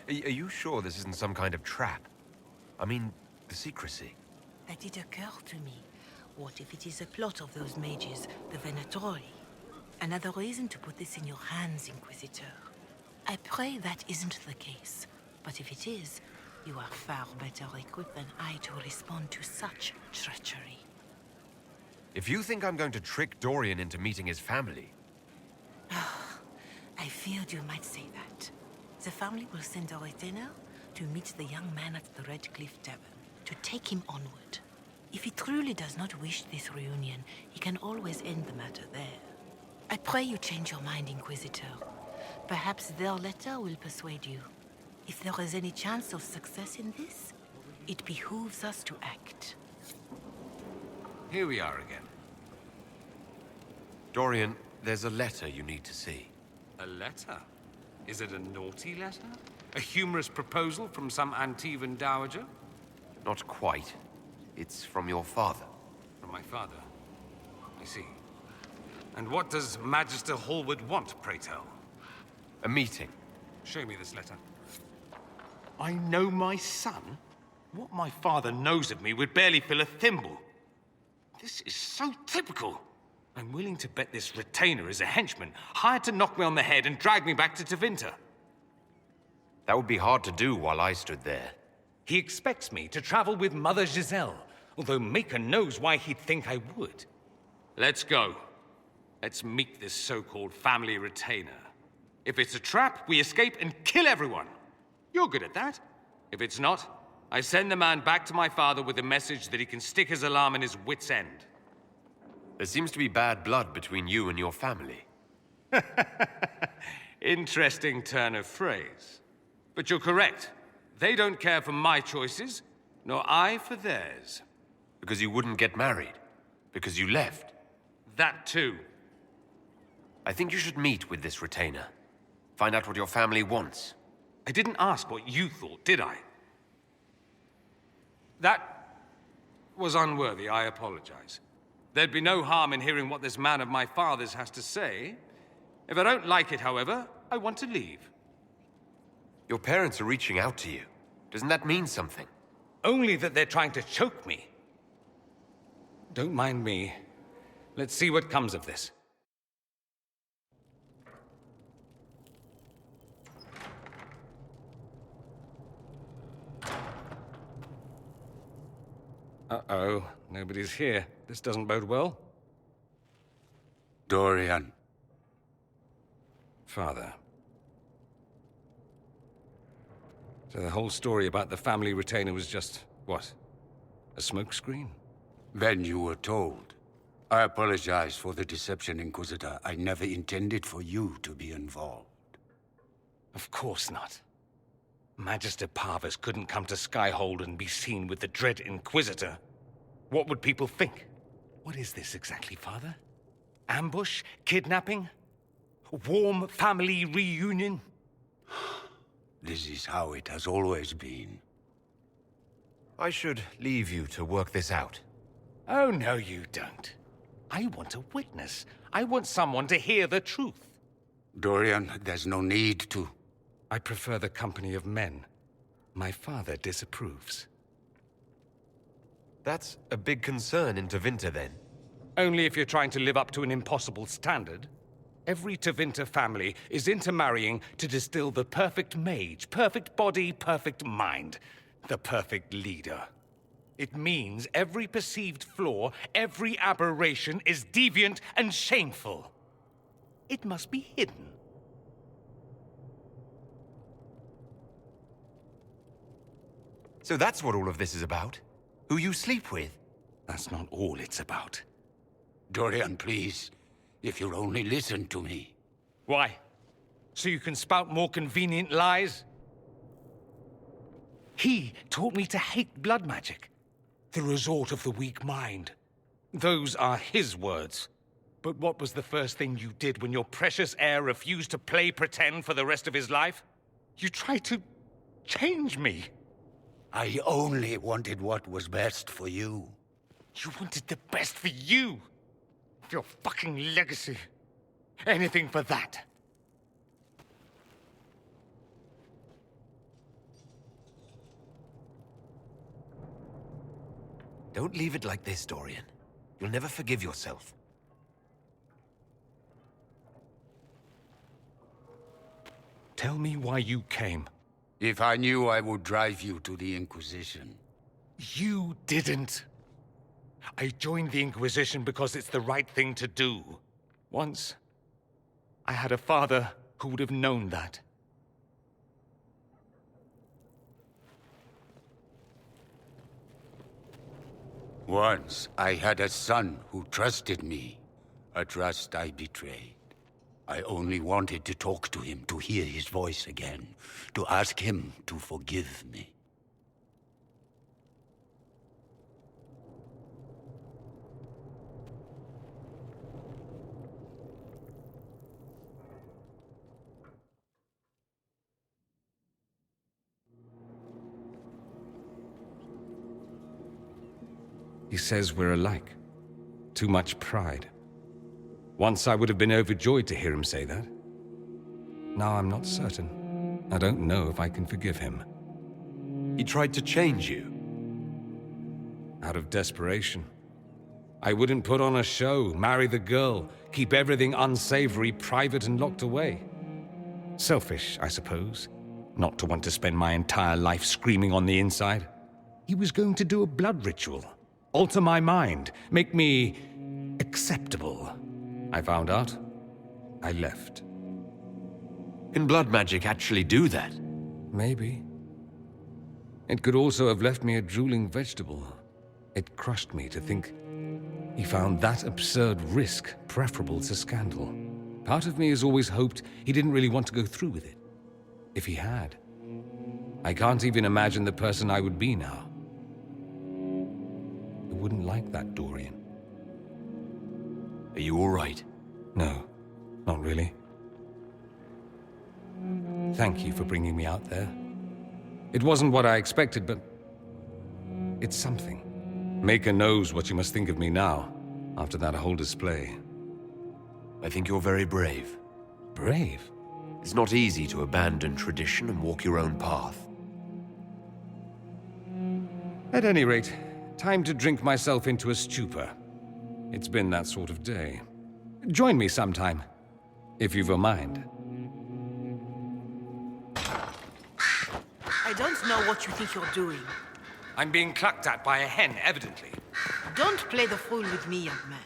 Are you sure this isn't some kind of trap? I mean, the secrecy. That did occur to me. What if it is a plot of those mages, the Venatori? Another reason to put this in your hands, Inquisitor. I pray that isn't the case. But if it is, you are far better equipped than I to respond to such treachery. If you think I'm going to trick Dorian into meeting his family... I feared you might say that. The family will send a retainer to meet the young man at the Red Cliff Tavern, to take him onward. If he truly does not wish this reunion, he can always end the matter there. I pray you change your mind, Inquisitor. Perhaps their letter will persuade you. If there is any chance of success in this, it behooves us to act. Here we are again. Dorian, there's a letter you need to see. A letter? Is it a naughty letter? A humorous proposal from some Antivan dowager? Not quite. It's from your father. From my father? I see. And what does Magister Hallward want, pray tell? A meeting. Show me this letter. I know my son? What my father knows of me would barely fill a thimble. This is so typical. I'm willing to bet this retainer is a henchman, hired to knock me on the head and drag me back to Tevinter. That would be hard to do while I stood there. He expects me to travel with Mother Giselle, although Maker knows why he'd think I would. Let's go. Let's meet this so-called family retainer. If it's a trap, we escape and kill everyone. You're good at that. If it's not, I send the man back to my father with a message that he can stick his alarm in his wit's end. There seems to be bad blood between you and your family. Interesting turn of phrase. But you're correct. They don't care for my choices, nor I for theirs. Because you wouldn't get married. Because you left. That too. I think you should meet with this retainer. Find out what your family wants. I didn't ask what you thought, did I? That was unworthy, I apologize. There'd be no harm in hearing what this man of my father's has to say. If I don't like it, however, I want to leave. Your parents are reaching out to you. Doesn't that mean something? Only that they're trying to choke me. Don't mind me. Let's see what comes of this. Uh-oh, nobody's here. This doesn't bode well. Dorian. Father. So the whole story about the family retainer was just, what? A smokescreen? Then you were told. I apologize for the deception, Inquisitor. I never intended for you to be involved. Of course not. Magister Pavus couldn't come to Skyhold and be seen with the dread Inquisitor. What would people think? What is this exactly, Father? Ambush? Kidnapping? Warm family reunion? This is how it has always been. I should leave you to work this out. Oh, no, you don't. I want a witness. I want someone to hear the truth. Dorian, there's no need to. I prefer the company of men. My father disapproves. That's a big concern in Tevinter, then. Only if you're trying to live up to an impossible standard. Every Tevinter family is intermarrying to distill the perfect mage, perfect body, perfect mind, the perfect leader. It means every perceived flaw, every aberration is deviant and shameful. It must be hidden. So that's what all of this is about? Who you sleep with? That's not all it's about. Dorian, please. If you'll only listen to me. Why? So you can spout more convenient lies? He taught me to hate blood magic. The resort of the weak mind. Those are his words. But what was the first thing you did when your precious heir refused to play pretend for the rest of his life? You tried to change me. I only wanted what was best for you. You wanted the best for you. Your fucking legacy. Anything for that. Don't leave it like this, Dorian. You'll never forgive yourself. Tell me why you came. If I knew, I would drive you to the Inquisition. You didn't. I joined the Inquisition because it's the right thing to do. Once, I had a father who would have known that. Once, I had a son who trusted me. A trust I betrayed. I only wanted to talk to him, to hear his voice again, to ask him to forgive me. He says we're alike. Too much pride. Once I would have been overjoyed to hear him say that. Now I'm not certain. I don't know if I can forgive him. He tried to change you. Out of desperation. I wouldn't put on a show, marry the girl, keep everything unsavory, private and locked away. Selfish, I suppose. Not to want to spend my entire life screaming on the inside. He was going to do a blood ritual. Alter my mind. Make me acceptable. I found out. I left. Can blood magic actually do that? Maybe. It could also have left me a drooling vegetable. It crushed me to think he found that absurd risk preferable to scandal. Part of me has always hoped he didn't really want to go through with it. If he had, I can't even imagine the person I would be now. I wouldn't like that, Dorian. Are you all right? No, not really. Thank you for bringing me out there. It wasn't what I expected, but it's something. Maker knows what you must think of me now, after that whole display. I think you're very brave. Brave? It's not easy to abandon tradition and walk your own path. At any rate, time to drink myself into a stupor. It's been that sort of day. Join me sometime, if you've a mind. I don't know what you think you're doing. I'm being clucked at by a hen, evidently. Don't play the fool with me, young man.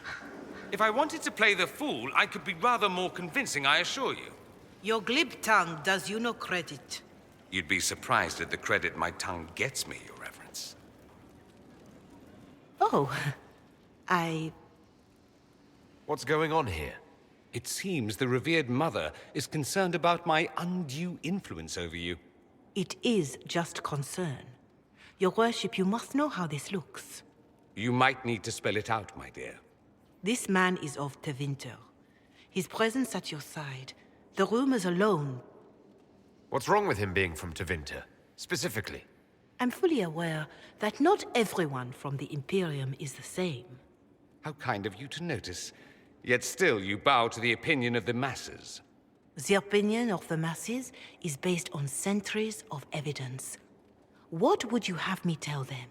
If I wanted to play the fool, I could be rather more convincing, I assure you. Your glib tongue does you no credit. You'd be surprised at the credit my tongue gets me, Your Reverence. Oh, I... What's going on here? It seems the revered mother is concerned about my undue influence over you. It is just concern. Your worship, you must know how this looks. You might need to spell it out, my dear. This man is of Tevinter. His presence at your side, the rumors alone... What's wrong with him being from Tevinter, specifically? I'm fully aware that not everyone from the Imperium is the same. How kind of you to notice. Yet still you bow to the opinion of the masses. The opinion of the masses is based on centuries of evidence. What would you have me tell them?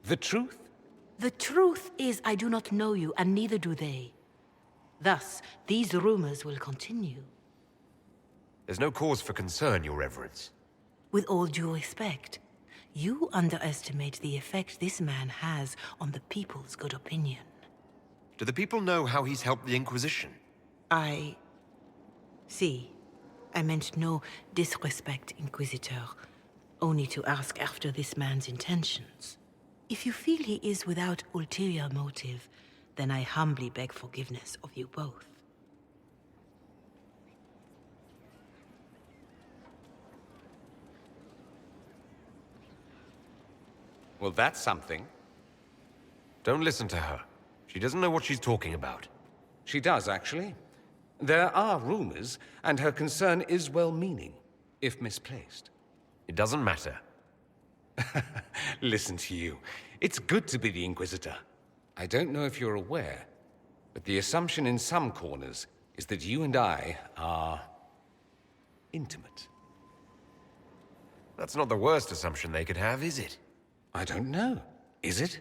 The truth? The truth is I do not know you, and neither do they. Thus, these rumors will continue. There's no cause for concern, Your Reverence. With all due respect, you underestimate the effect this man has on the people's good opinion. Do the people know how he's helped the Inquisition? See, I meant no disrespect, Inquisitor. Only to ask after this man's intentions. If you feel he is without ulterior motive, then I humbly beg forgiveness of you both. Well, that's something. Don't listen to her. She doesn't know what she's talking about. She does, actually. There are rumors, and her concern is well-meaning, if misplaced. It doesn't matter. Listen to you. It's good to be the Inquisitor. I don't know if you're aware, but the assumption in some corners is that you and I are... intimate. That's not the worst assumption they could have, is it? I don't know. Is it?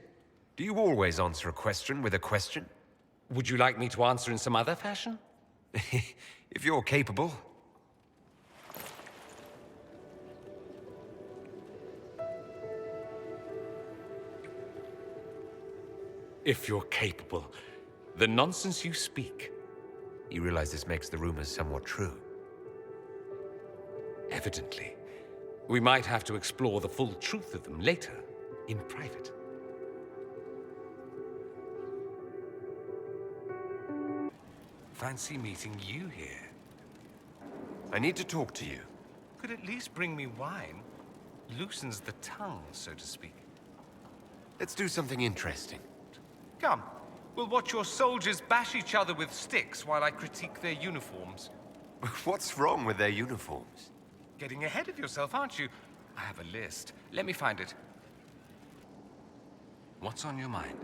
Do you always answer a question with a question? Would you like me to answer in some other fashion? If you're capable. If you're capable. The nonsense you speak. You realize this makes the rumors somewhat true. Evidently. We might have to explore the full truth of them later, in private. Fancy meeting you here. I need to talk to you. Could at least bring me wine. Loosens the tongue, so to speak. Let's do something interesting. Come, we'll watch your soldiers bash each other with sticks while I critique their uniforms. What's wrong with their uniforms? Getting ahead of yourself, aren't you? I have a list. Let me find it. What's on your mind?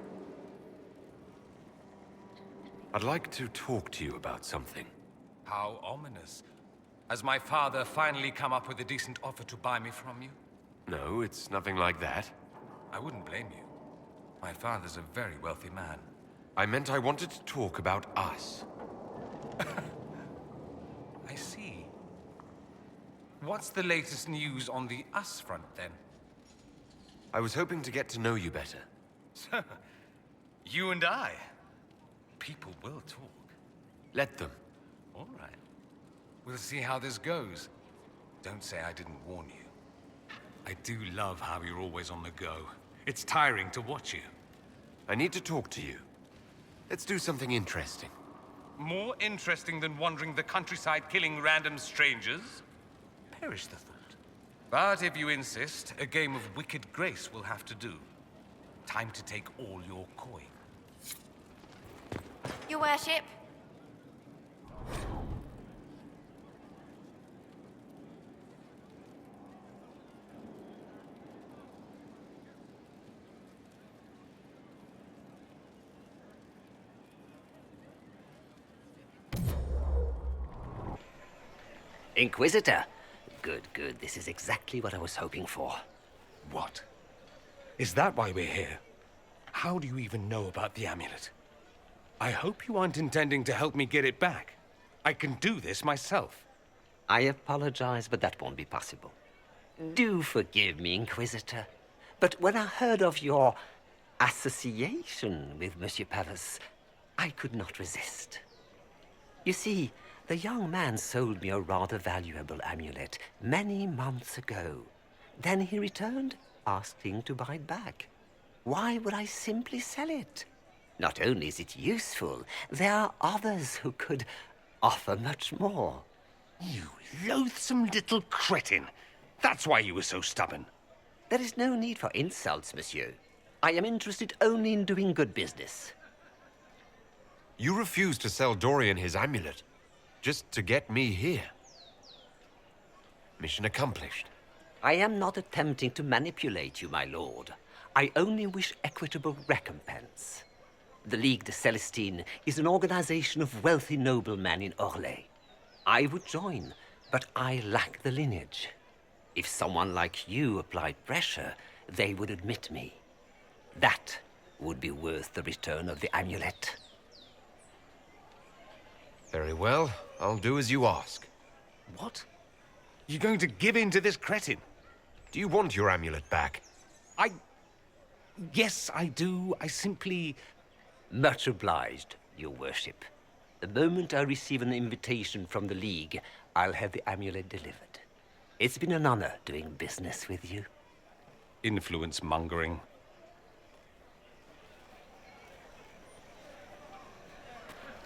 I'd like to talk to you about something. How ominous. Has my father finally come up with a decent offer to buy me from you? No, it's nothing like that. I wouldn't blame you. My father's a very wealthy man. I meant I wanted to talk about us. I see. What's the latest news on the us front, then? I was hoping to get to know you better. You and I. People will talk. Let them. All right. We'll see how this goes. Don't say I didn't warn you. I do love how you're always on the go. It's tiring to watch you. I need to talk to you. Let's do something interesting. More interesting than wandering the countryside killing random strangers? Perish the thought. But if you insist, a game of wicked grace will have to do. Time to take all your coin. Your worship. Inquisitor. Good, good. This is exactly what I was hoping for. What? Is that why we're here? How do you even know about the amulet? I hope you aren't intending to help me get it back. I can do this myself. I apologize, but that won't be possible. Do forgive me, Inquisitor. But when I heard of your association with Monsieur Pavus, I could not resist. You see, the young man sold me a rather valuable amulet many months ago. Then he returned, asking to buy it back. Why would I simply sell it? Not only is it useful, there are others who could offer much more. You loathsome little cretin. That's why you were so stubborn. There is no need for insults, monsieur. I am interested only in doing good business. You refused to sell Dorian his amulet, just to get me here. Mission accomplished. I am not attempting to manipulate you, my lord. I only wish equitable recompense. The Ligue de Celestine is an organization of wealthy noblemen in Orlais. I would join, but I lack the lineage. If someone like you applied pressure, they would admit me. That would be worth the return of the amulet. Very well. I'll do as you ask. What? You're going to give in to this cretin? Do you want your amulet back? Yes, I do. I simply... Much obliged, your worship. The moment I receive an invitation from the League, I'll have the amulet delivered. It's been an honor doing business with you. Influence mongering.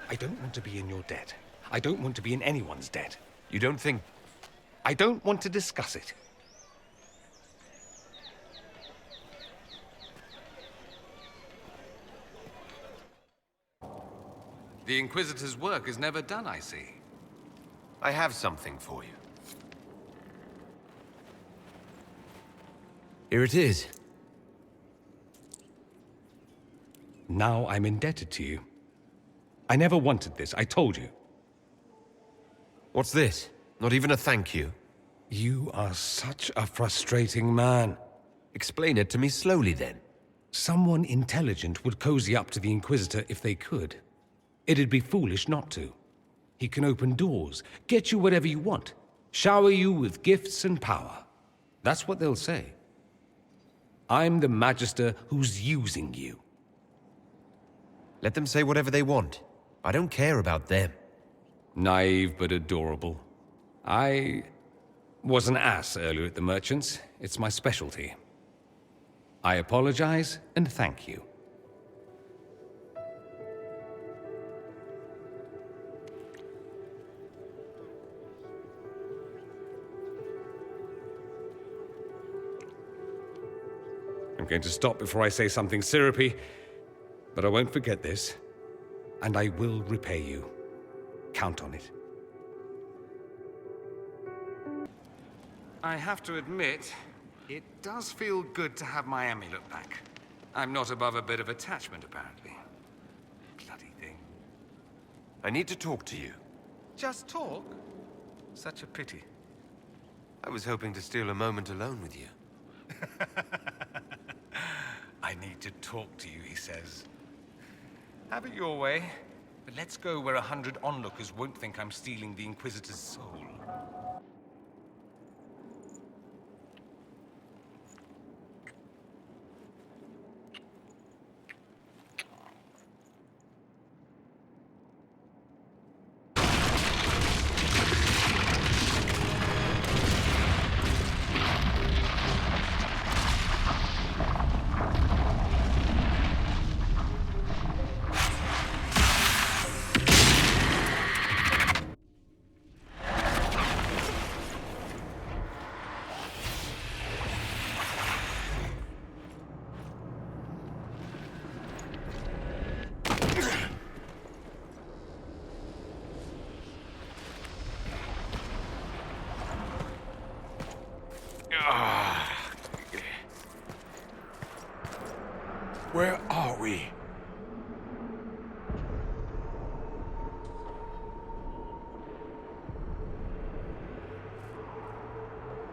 I don't want to be in your debt. I don't want to be in anyone's debt. You don't think... I don't want to discuss it. The Inquisitor's work is never done, I see. I have something for you. Here it is. Now I'm indebted to you. I never wanted this, I told you. What's this? Not even a thank you? You are such a frustrating man. Explain it to me slowly, then. Someone intelligent would cozy up to the Inquisitor if they could. It'd be foolish not to. He can open doors, get you whatever you want, shower you with gifts and power. That's what they'll say. I'm the Magister who's using you. Let them say whatever they want. I don't care about them. Naive but adorable. I was an ass earlier at the Merchants. It's my specialty. I apologize and thank you. I'm going to stop before I say something syrupy, but I won't forget this, and I will repay you. Count on it. I have to admit, it does feel good to have my amulet back. I'm not above a bit of attachment, apparently. Bloody thing. I need to talk to you. Just talk? Such a pity. I was hoping to steal a moment alone with you. I need to talk to you, he says. Have it your way, but let's go where 100 onlookers won't think I'm stealing the Inquisitor's soul. Where are we?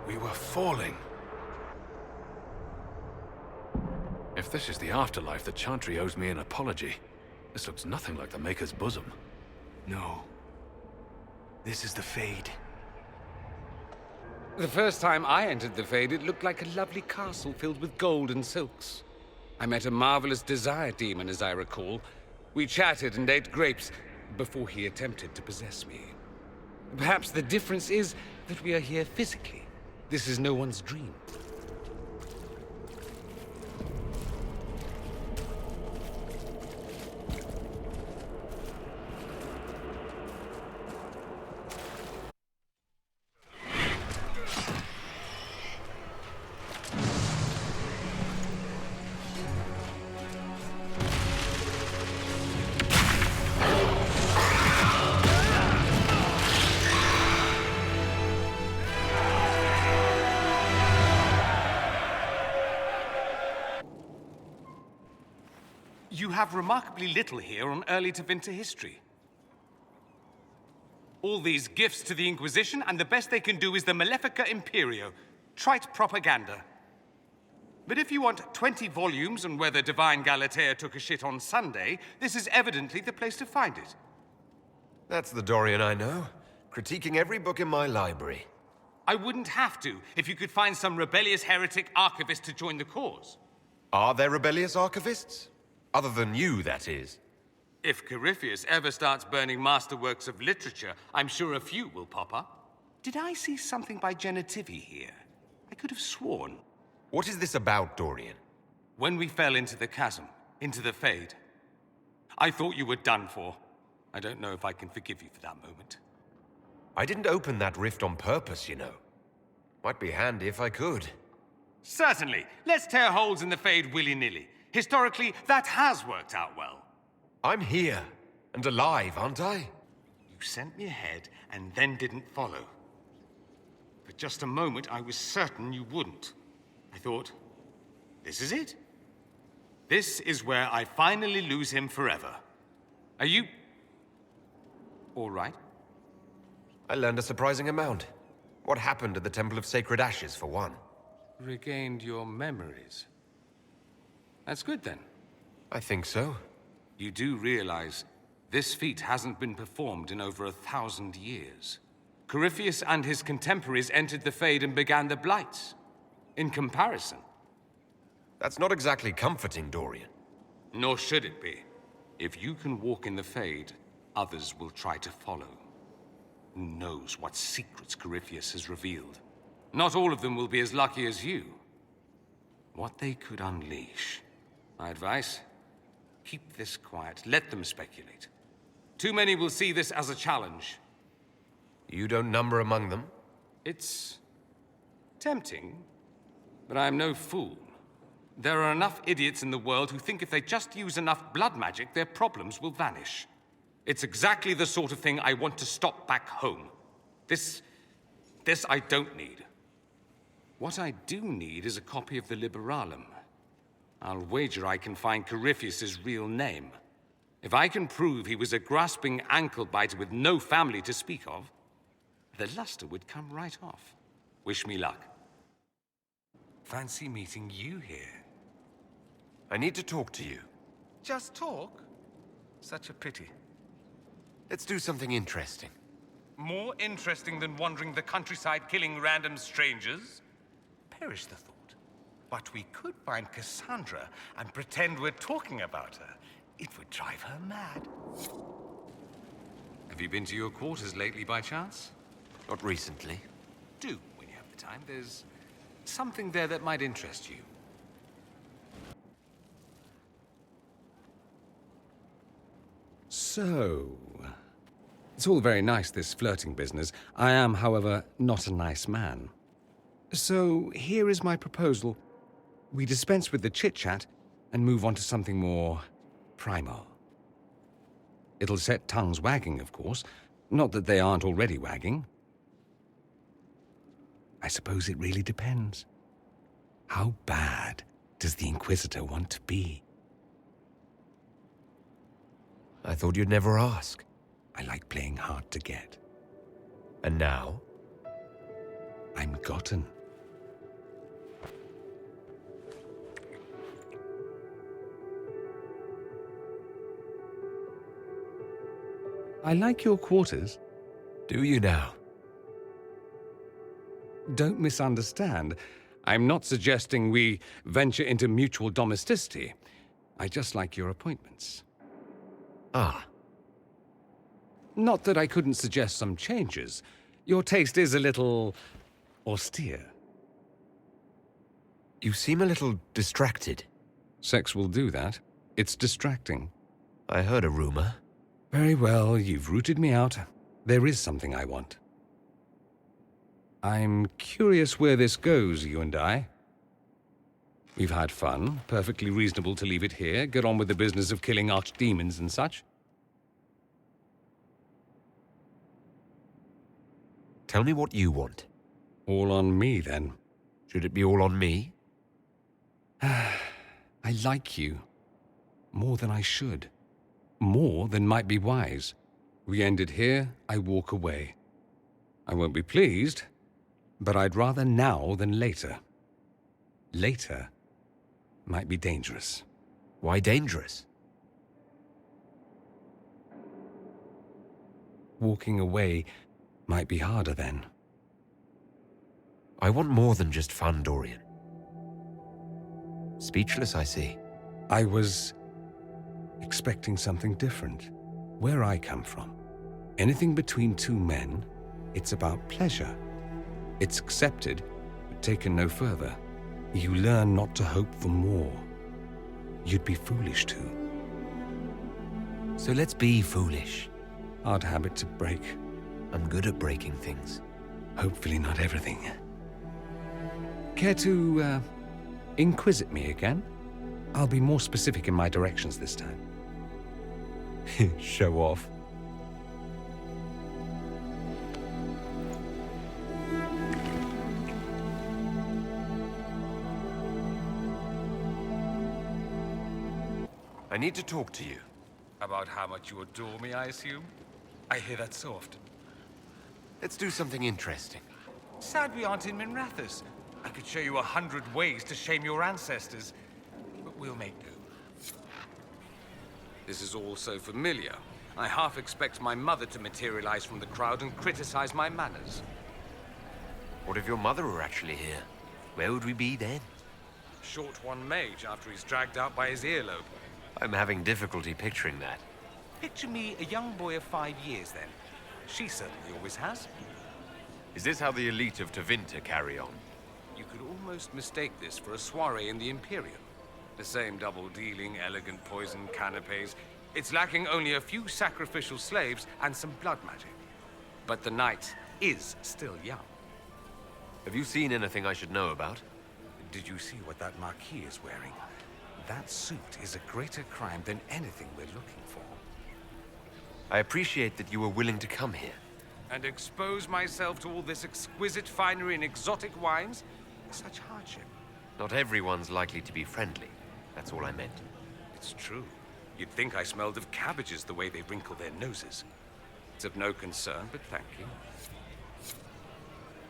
We were falling. If this is the afterlife, the Chantry owes me an apology. This looks nothing like the Maker's bosom. No. This is the Fade. The first time I entered the Fade, it looked like a lovely castle filled with gold and silks. I met a marvelous desire demon, as I recall. We chatted and ate grapes before he attempted to possess me. Perhaps the difference is that we are here physically. This is no one's dream. have remarkably little here on early Tevinter history. All these gifts to the Inquisition, and the best they can do is the Malefica Imperio. Trite propaganda. But if you want 20 volumes on whether Divine Galatea took a shit on Sunday, this is evidently the place to find it. That's the Dorian I know, critiquing every book in my library. I wouldn't have to, if you could find some rebellious heretic archivist to join the cause. Are there rebellious archivists? Other than you, that is. If Corypheus ever starts burning masterworks of literature, I'm sure a few will pop up. Did I see something by Genitivi here? I could have sworn. What is this about, Dorian? When we fell into the chasm, into the Fade, I thought you were done for. I don't know if I can forgive you for that moment. I didn't open that rift on purpose, you know. Might be handy if I could. Certainly. Let's tear holes in the Fade willy-nilly. Historically, that has worked out well. I'm here, and alive, aren't I? You sent me ahead, and then didn't follow. For just a moment, I was certain you wouldn't. I thought, this is it. This is where I finally lose him forever. Are you... all right? I learned a surprising amount. What happened at the Temple of Sacred Ashes, for one? Regained your memories. That's good, then. I think so. You do realize this feat hasn't been performed in over 1,000 years. Corypheus and his contemporaries entered the Fade and began the Blights. In comparison. That's not exactly comforting, Dorian. Nor should it be. If you can walk in the Fade, others will try to follow. Who knows what secrets Corypheus has revealed? Not all of them will be as lucky as you. What they could unleash. My advice? Keep this quiet. Let them speculate. Too many will see this as a challenge. You don't number among them? It's tempting, but I'm no fool. There are enough idiots in the world who think if they just use enough blood magic, their problems will vanish. It's exactly the sort of thing I want to stop back home. This I don't need. What I do need is a copy of the Liberalum. I'll wager I can find Corypheus's real name. If I can prove he was a grasping ankle-biter with no family to speak of, the luster would come right off. Wish me luck. Fancy meeting you here. I need to talk to you. Just talk? Such a pity. Let's do something interesting. More interesting than wandering the countryside killing random strangers? Perish the thought. But we could find Cassandra and pretend we're talking about her. It would drive her mad. Have you been to your quarters lately by chance? Not recently. Do, when you have the time. There's something there that might interest you. So... it's all very nice, this flirting business. I am, however, not a nice man. So, here is my proposal. We dispense with the chit-chat and move on to something more primal. It'll set tongues wagging, of course. Not that they aren't already wagging. I suppose it really depends. How bad does the Inquisitor want to be? I thought you'd never ask. I like playing hard to get. And now? I'm gotten. I like your quarters. Do you now? Don't misunderstand. I'm not suggesting we venture into mutual domesticity. I just like your appointments. Ah. Not that I couldn't suggest some changes. Your taste is a little austere. You seem a little distracted. Sex will do that. It's distracting. I heard a rumor. Very well, you've rooted me out. There is something I want. I'm curious where this goes, you and I. We've had fun. Perfectly reasonable to leave it here. Get on with the business of killing archdemons and such. Tell me what you want. All on me, then. Should it be all on me? I like you. More than I should. More than might be wise. We end it here, I walk away. I won't be pleased, but I'd rather now than later. Later might be dangerous. Why dangerous? Walking away might be harder then. I want more than just fun, Dorian. Speechless, I see. I was expecting something different. Where I come from, anything between two men, it's about pleasure. It's accepted, but taken no further. You learn not to hope for more. You'd be foolish to. So let's be foolish. Hard habit to break. I'm good at breaking things. Hopefully not everything. Care to, inquisit me again? I'll be more specific in my directions this time. Show off. I need to talk to you. About how much you adore me, I assume? I hear that so often. Let's do something interesting. Sad we aren't in Minrathous. I could show you 100 ways to shame your ancestors, but we'll make do. This is all so familiar. I half expect my mother to materialize from the crowd and criticize my manners. What if your mother were actually here? Where would we be then? Short one mage after he's dragged out by his earlobe. I'm having difficulty picturing that. Picture me a young boy of 5 years then. She certainly always has. Is this how the elite of Tevinter carry on? You could almost mistake this for a soiree in the Imperium. The same double-dealing, elegant poison canapes. It's lacking only a few sacrificial slaves and some blood magic. But the night is still young. Have you seen anything I should know about? Did you see what that Marquis is wearing? That suit is a greater crime than anything we're looking for. I appreciate that you were willing to come here. And expose myself to all this exquisite finery and exotic wines? Such hardship. Not everyone's likely to be friendly. That's all I meant. It's true. You'd think I smelled of cabbages the way they wrinkle their noses. It's of no concern, but thank you.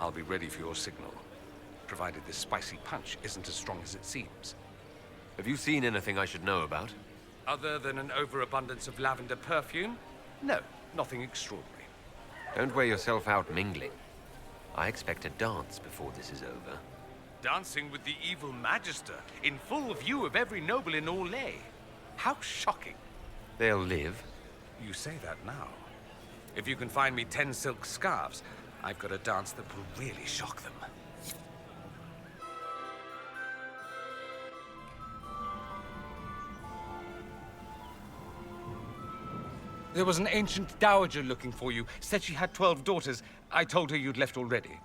I'll be ready for your signal, provided this spicy punch isn't as strong as it seems. Have you seen anything I should know about? Other than an overabundance of lavender perfume? No, nothing extraordinary. Don't wear yourself out mingling. I expect a dance before this is over. Dancing with the evil Magister, in full view of every noble in Orlais. How shocking. They'll live. You say that now. If you can find me 10 silk scarves, I've got a dance that will really shock them. There was an ancient dowager looking for you. Said she had 12 daughters. I told her you'd left already.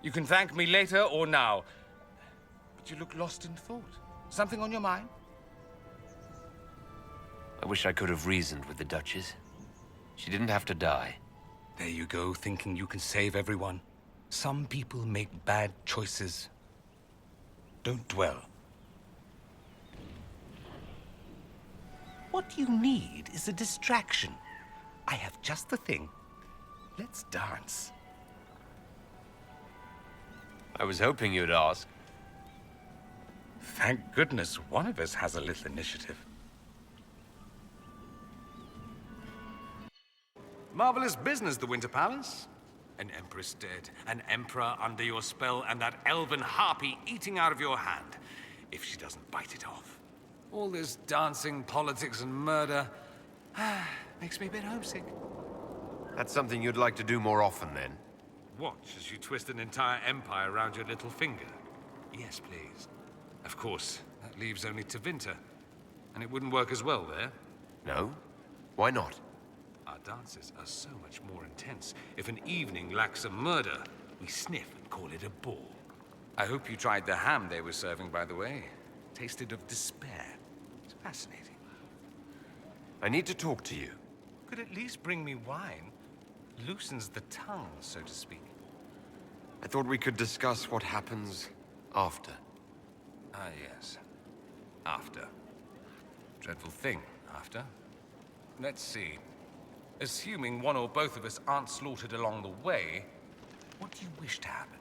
You can thank me later or now. But you look lost in thought. Something on your mind? I wish I could have reasoned with the Duchess. She didn't have to die. There you go, thinking you can save everyone. Some people make bad choices. Don't dwell. What you need is a distraction. I have just the thing. Let's dance. I was hoping you'd ask. Thank goodness one of us has a little initiative. Marvelous business, the Winter Palace. An empress dead, an emperor under your spell, and that elven harpy eating out of your hand, if she doesn't bite it off. All this dancing, politics, and murder makes me a bit homesick. That's something you'd like to do more often, then? Watch as you twist an entire empire around your little finger. Yes, please. Of course, that leaves only Tevinter. And it wouldn't work as well there. No? Why not? Our dances are so much more intense. If an evening lacks a murder, we sniff and call it a ball. I hope you tried the ham they were serving, by the way. Tasted of despair. It's fascinating. I need to talk to you. Could at least bring me wine. Loosens the tongue, so to speak. I thought we could discuss what happens after. Ah, yes. After. Dreadful thing, after. Let's see. Assuming one or both of us aren't slaughtered along the way, what do you wish to happen?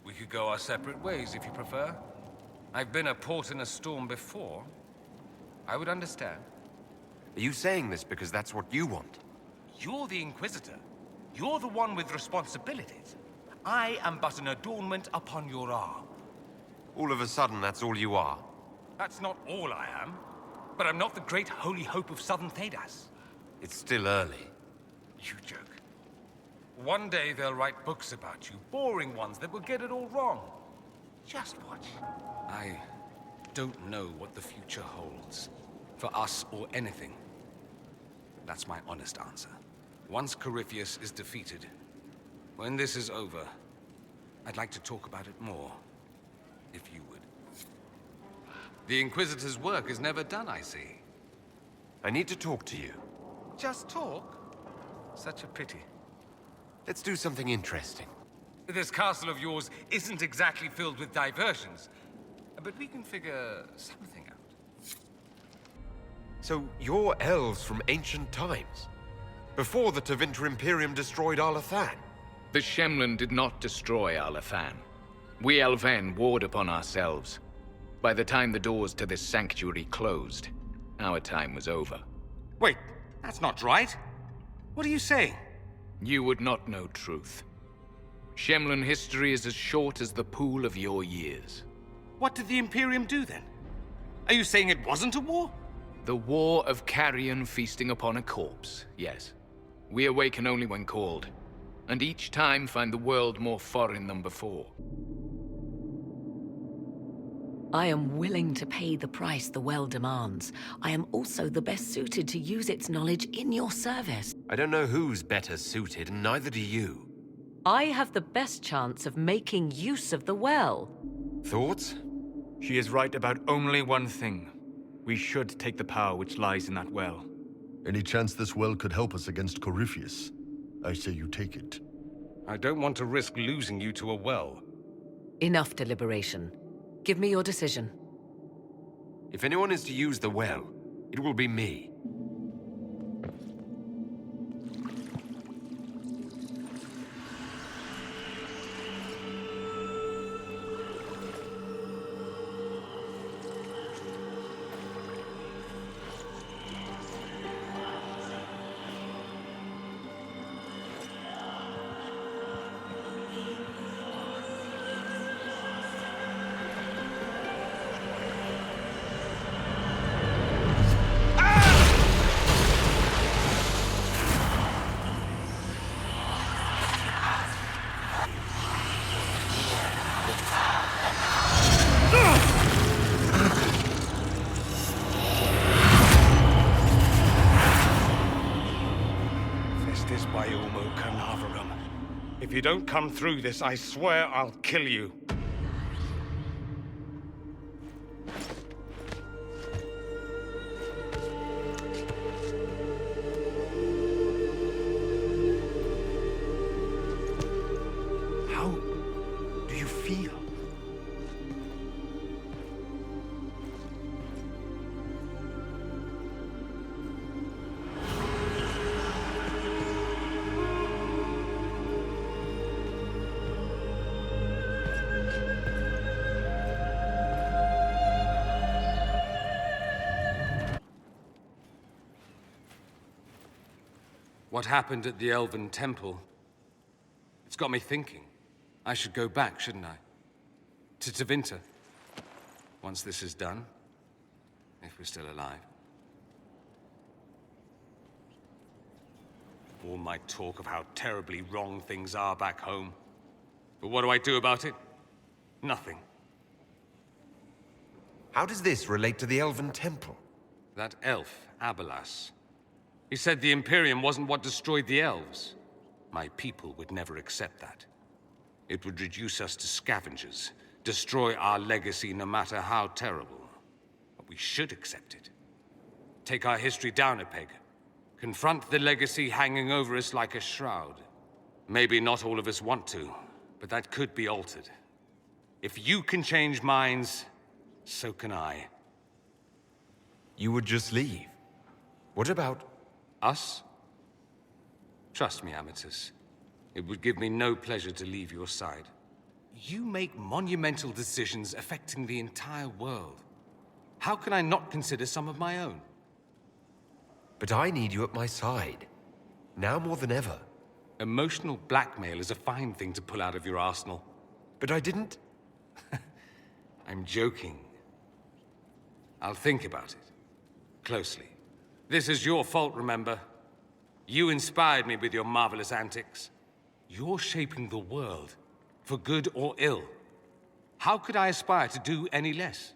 We could go our separate ways if you prefer. I've been a port in a storm before. I would understand. Are you saying this because that's what you want? You're the Inquisitor. You're the one with responsibilities. I am but an adornment upon your arm. All of a sudden, that's all you are? That's not all I am. But I'm not the great holy hope of Southern Thedas. It's still early. You joke. One day they'll write books about you, boring ones that will get it all wrong. Just watch. I don't know what the future holds, for us or anything. That's my honest answer. Once Corypheus is defeated, when this is over, I'd like to talk about it more, if you would. The Inquisitor's work is never done, I see. I need to talk to you. Just talk? Such a pity. Let's do something interesting. This castle of yours isn't exactly filled with diversions, but we can figure something out. So you're elves from ancient times? Before the Tevinter Imperium destroyed Arlathan? The Shemlen did not destroy Arlathan. We Elven warred upon ourselves. By the time the doors to this sanctuary closed, our time was over. Wait, that's not right. What are you saying? You would not know truth. Shemlen history is as short as the pool of your years. What did the Imperium do then? Are you saying it wasn't a war? The war of carrion feasting upon a corpse, yes. We awaken only when called, and each time find the world more foreign than before. I am willing to pay the price the well demands. I am also the best suited to use its knowledge in your service. I don't know who's better suited, and neither do you. I have the best chance of making use of the well. Thoughts? She is right about only one thing. We should take the power which lies in that well. Any chance this well could help us against Corypheus? I say you take it. I don't want to risk losing you to a well. Enough deliberation. Give me your decision. If anyone is to use the well, it will be me. If you don't come through this, I swear I'll kill you. How do you feel? What happened at the Elven Temple? It's got me thinking. I should go back, shouldn't I? To Tevinter. Once this is done. If we're still alive. All my talk of how terribly wrong things are back home. But what do I do about it? Nothing. How does this relate to the Elven Temple? That elf, Abelas. He said the Imperium wasn't what destroyed the elves. My people would never accept that. It would reduce us to scavengers, destroy our legacy no matter how terrible. But we should accept it. Take our history down a peg. Confront the legacy hanging over us like a shroud. Maybe not all of us want to, but that could be altered. If you can change minds, so can I. You would just leave? What about... Us? Trust me, Amatus. It would give me no pleasure to leave your side. You make monumental decisions affecting the entire world. How can I not consider some of my own? But I need you at my side. Now more than ever. Emotional blackmail is a fine thing to pull out of your arsenal. But I didn't... I'm joking. I'll think about it. Closely. This is your fault, remember? You inspired me with your marvelous antics. You're shaping the world, for good or ill. How could I aspire to do any less?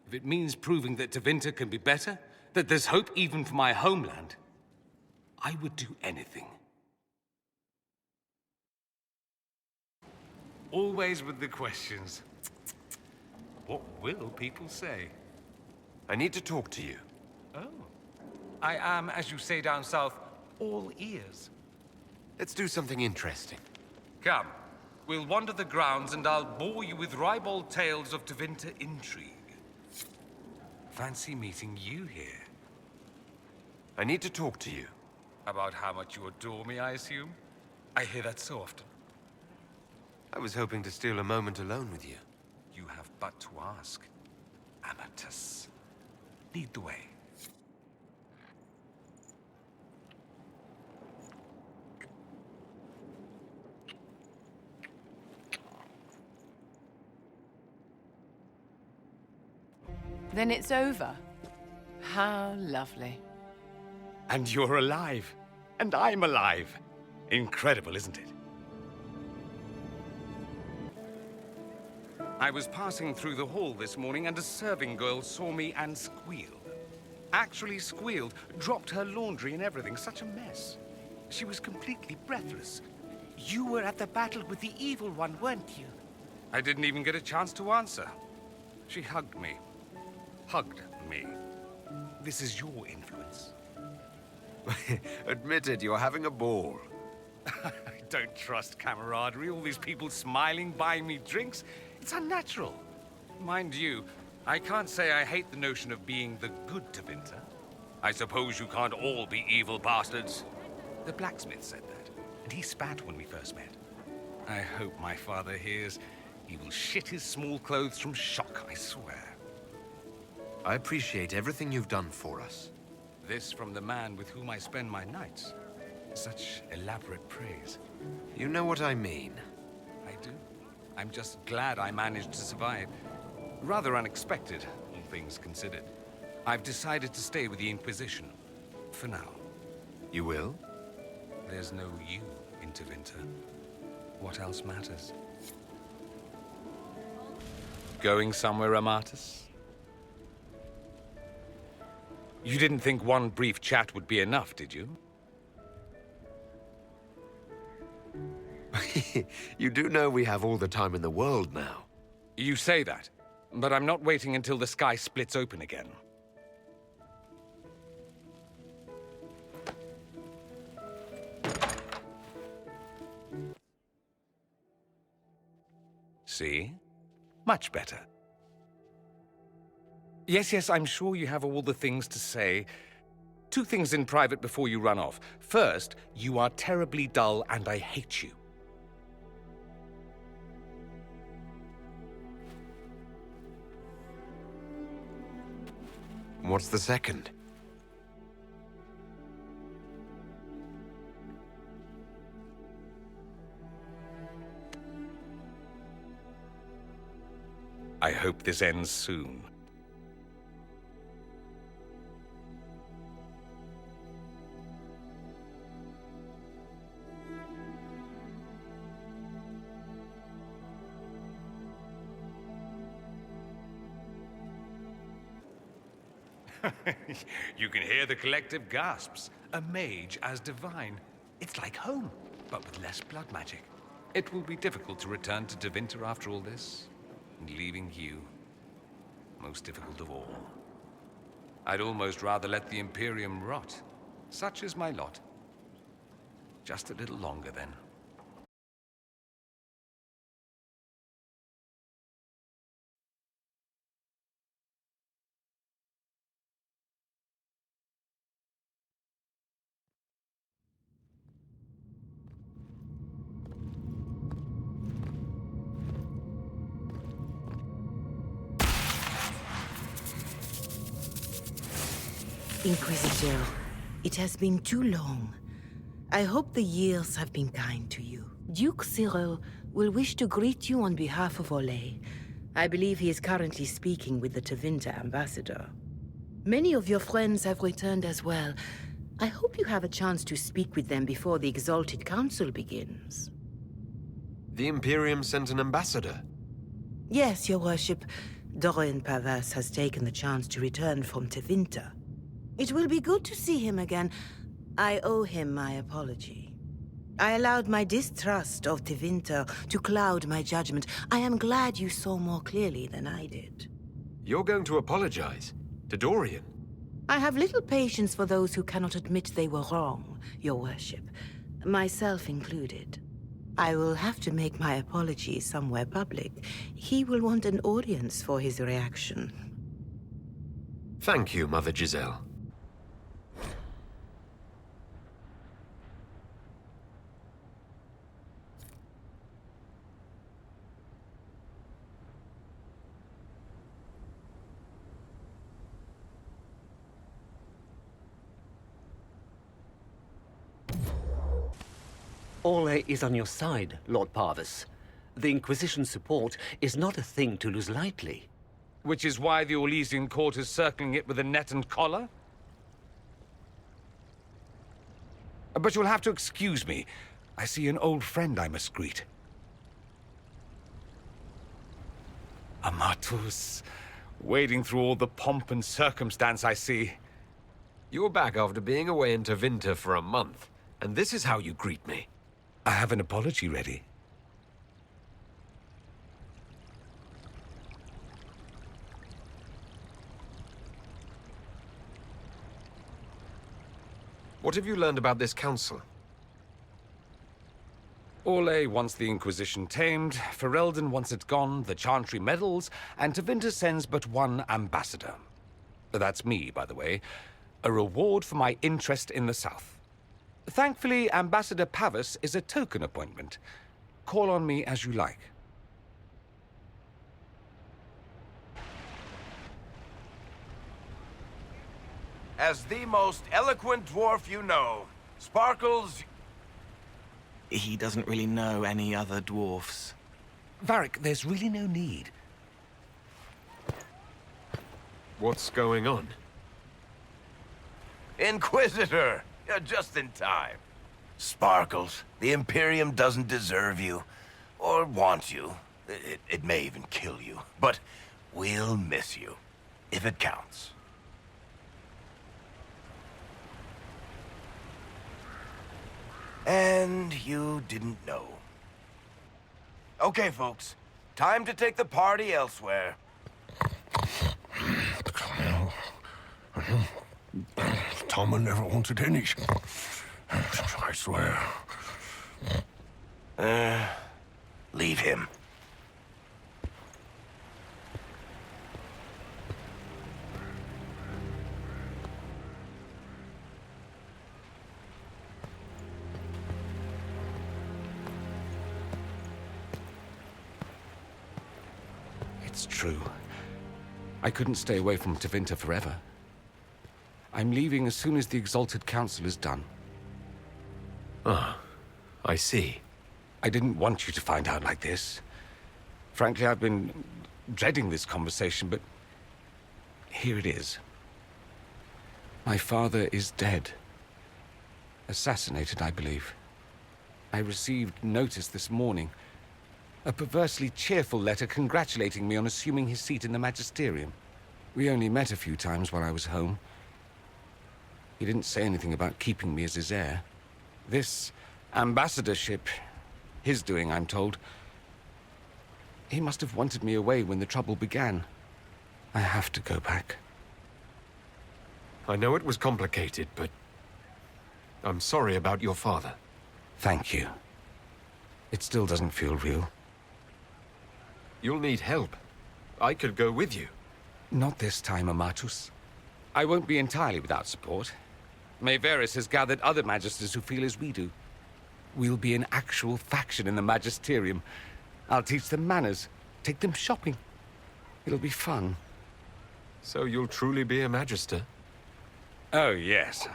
If it means proving that Tevinter can be better, that there's hope even for my homeland, I would do anything. Always with the questions. What will people say? I need to talk to you. Oh. I am, as you say down south, all ears. Let's do something interesting. Come. We'll wander the grounds and I'll bore you with ribald tales of Tevinter intrigue. Fancy meeting you here. I need to talk to you. About how much you adore me, I assume? I hear that so often. I was hoping to steal a moment alone with you. You have but to ask. Amatus. Lead the way. Then it's over. How lovely. And you're alive. And I'm alive. Incredible, isn't it? I was passing through the hall this morning and a serving girl saw me and squealed. Actually squealed, dropped her laundry and everything. Such a mess. She was completely breathless. You were at the battle with the evil one, weren't you? I didn't even get a chance to answer. She hugged me. Hugged me. This is your influence. Admit it, you're having a ball. I don't trust camaraderie. All these people smiling, buying me drinks. It's unnatural. Mind you, I can't say I hate the notion of being the good Tevinter. I suppose you can't all be evil bastards. The blacksmith said that, and he spat when we first met. I hope my father hears. He will shit his small clothes from shock, I swear. I appreciate everything you've done for us. This from the man with whom I spend my nights. Such elaborate praise. You know what I mean. I do. I'm just glad I managed to survive. Rather unexpected, all things considered. I've decided to stay with the Inquisition. For now. You will? There's no you in Tevinter. What else matters? Going somewhere, Amatus? You didn't think one brief chat would be enough, did you? You do know we have all the time in the world now. You say that, but I'm not waiting until the sky splits open again. See? Much better. Yes, I'm sure you have all the things to say. 2 things in private before you run off. First, you are terribly dull and I hate you. What's the second? I hope this ends soon. You can hear the collective gasps. A mage as divine. It's like home, but with less blood magic. It will be difficult to return to Tevinter after all this, and leaving you, most difficult of all. I'd almost rather let the Imperium rot. Such is my lot. Just a little longer, then. Inquisitor, it has been too long. I hope the years have been kind to you. Duke Cyril will wish to greet you on behalf of Olay. I believe he is currently speaking with the Tevinter ambassador. Many of your friends have returned as well. I hope you have a chance to speak with them before the Exalted Council begins. The Imperium sent an ambassador? Yes, your worship. Dorian Pavus has taken the chance to return from Tevinter. It will be good to see him again. I owe him my apology. I allowed my distrust of Tevinter to cloud my judgment. I am glad you saw more clearly than I did. You're going to apologize? To Dorian? I have little patience for those who cannot admit they were wrong, your worship. Myself included. I will have to make my apologies somewhere public. He will want an audience for his reaction. Thank you, Mother Giselle. Olay is on your side, Lord Pavus. The Inquisition's support is not a thing to lose lightly. Which is why the Orlesian court is circling it with a net and collar? But you'll have to excuse me. I see an old friend I must greet. Amatus. Wading through all the pomp and circumstance I see. You're back after being away in Tevinter for a month, and this is how you greet me. I have an apology ready. What have you learned about this council? Olay wants the Inquisition tamed, Ferelden wants it gone, the Chantry meddles, and Tevinter sends but one ambassador. That's me, by the way. A reward for my interest in the South. Thankfully, Ambassador Pavus is a token appointment. Call on me as you like. As the most eloquent dwarf you know, Sparkles... He doesn't really know any other dwarfs. Varric, there's really no need. What's going on? Inquisitor! You're just in time. Sparkles, the Imperium doesn't deserve you. Or want you. It may even kill you. But we'll miss you. If it counts. And you didn't know. Okay, folks. Time to take the party elsewhere. Tama never wanted any. I swear. Leave him. It's true. I couldn't stay away from Tevinter forever. I'm leaving as soon as the Exalted Council is done. Ah, I see. I didn't want you to find out like this. Frankly, I've been dreading this conversation, but here it is. My father is dead. Assassinated, I believe. I received notice this morning. A perversely cheerful letter congratulating me on assuming his seat in the Magisterium. We only met a few times while I was home. He didn't say anything about keeping me as his heir. This ambassadorship, his doing, I'm told. He must have wanted me away when the trouble began. I have to go back. I know it was complicated, but I'm sorry about your father. Thank you. It still doesn't feel real. You'll need help. I could go with you. Not this time, Amatus. I won't be entirely without support. Mayveris has gathered other magisters who feel as we do. We'll be an actual faction in the Magisterium. I'll teach them manners, take them shopping. It'll be fun. So you'll truly be a magister? Oh, yes.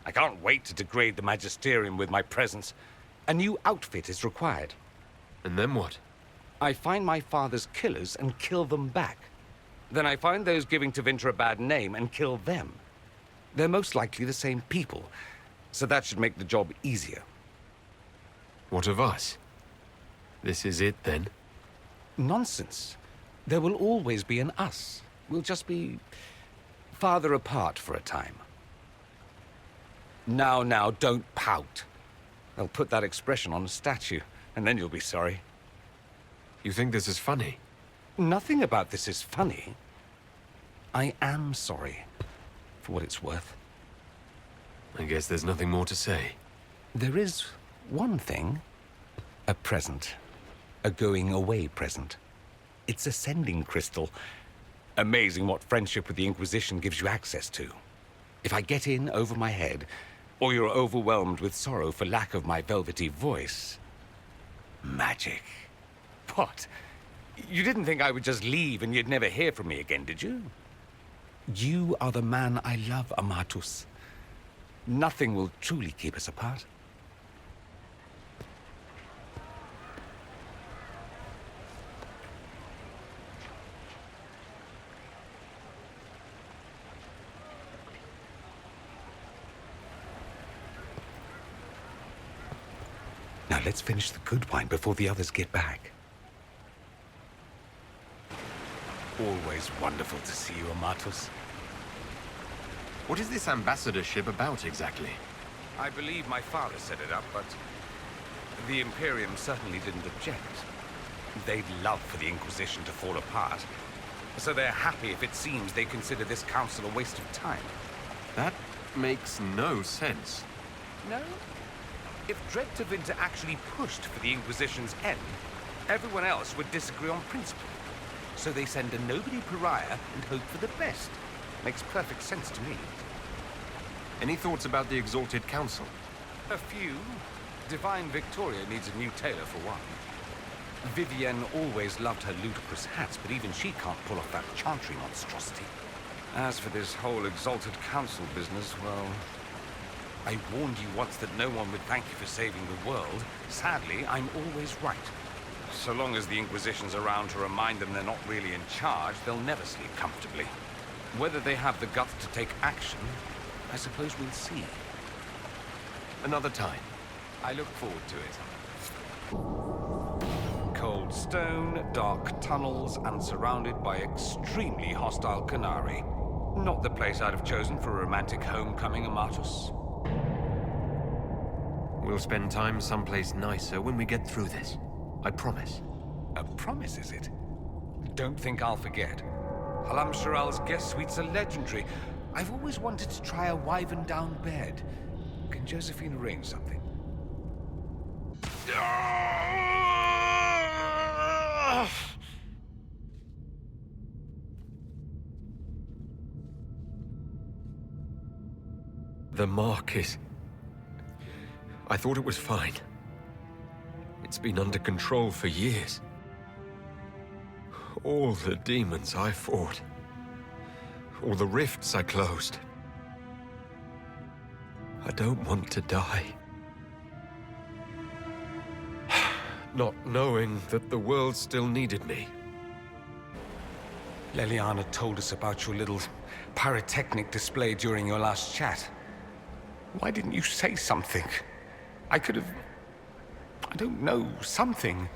I can't wait to degrade the Magisterium with my presence. A new outfit is required. And then what? I find my father's killers and kill them back. Then I find those giving Tevinter a bad name and kill them. They're most likely the same people, so that should make the job easier. What of us? This is it, then? Nonsense. There will always be an us. We'll just be farther apart for a time. Now, don't pout. They'll put that expression on a statue, and then you'll be sorry. You think this is funny? Nothing about this is funny. I am sorry, for what it's worth. I guess there's nothing more to say. There is one thing. A present. A going-away present. It's a sending crystal. Amazing what friendship with the Inquisition gives you access to. If I get in over my head, or you're overwhelmed with sorrow for lack of my velvety voice... magic. What? You didn't think I would just leave and you'd never hear from me again, did you? You are the man I love, Amatus. Nothing will truly keep us apart. Now let's finish the good wine before the others get back. Always wonderful to see you, Amatus. What is this ambassadorship about, exactly? I believe my father set it up, but the Imperium certainly didn't object. They'd love for the Inquisition to fall apart, so they're happy if it seems they consider this council a waste of time. That makes no sense. No? If Dread Tevinter actually pushed for the Inquisition's end, everyone else would disagree on principle. So they send a nobody pariah and hope for the best. Makes perfect sense to me. Any thoughts about the Exalted Council? A few. Divine Victoria needs a new tailor for one. Vivienne always loved her ludicrous hats, but even she can't pull off that chantry monstrosity. As for this whole Exalted Council business, well... I warned you once that no one would thank you for saving the world. Sadly, I'm always right. So long as the Inquisition's around to remind them they're not really in charge, they'll never sleep comfortably. Whether they have the guts to take action, I suppose we'll see. Another time. I look forward to it. Cold stone, dark tunnels, and surrounded by extremely hostile Canari. Not the place I'd have chosen for a romantic homecoming, Amatus. We'll spend time someplace nicer when we get through this. I promise. A promise, is it? Don't think I'll forget. Halam Shiral's guest suites are legendary. I've always wanted to try a wyvern-down bed. Can Josephine arrange something? The mark is... I thought it was fine. It's been under control for years. All the demons I fought. All the rifts I closed. I don't want to die. Not knowing that the world still needed me. Leliana told us about your little pyrotechnic display during your last chat. Why didn't you say something? I could have... I don't know, something.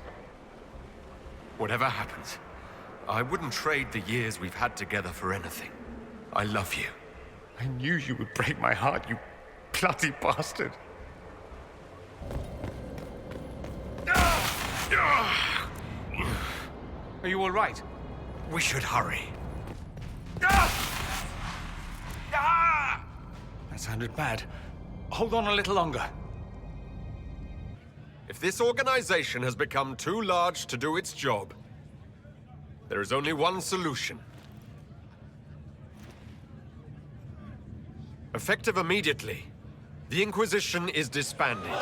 Whatever happens, I wouldn't trade the years we've had together for anything. I love you. I knew you would break my heart, you bloody bastard. Are you all right? We should hurry. That sounded bad. Hold on a little longer. If this organization has become too large to do its job, there is only one solution. Effective immediately, the Inquisition is disbanded.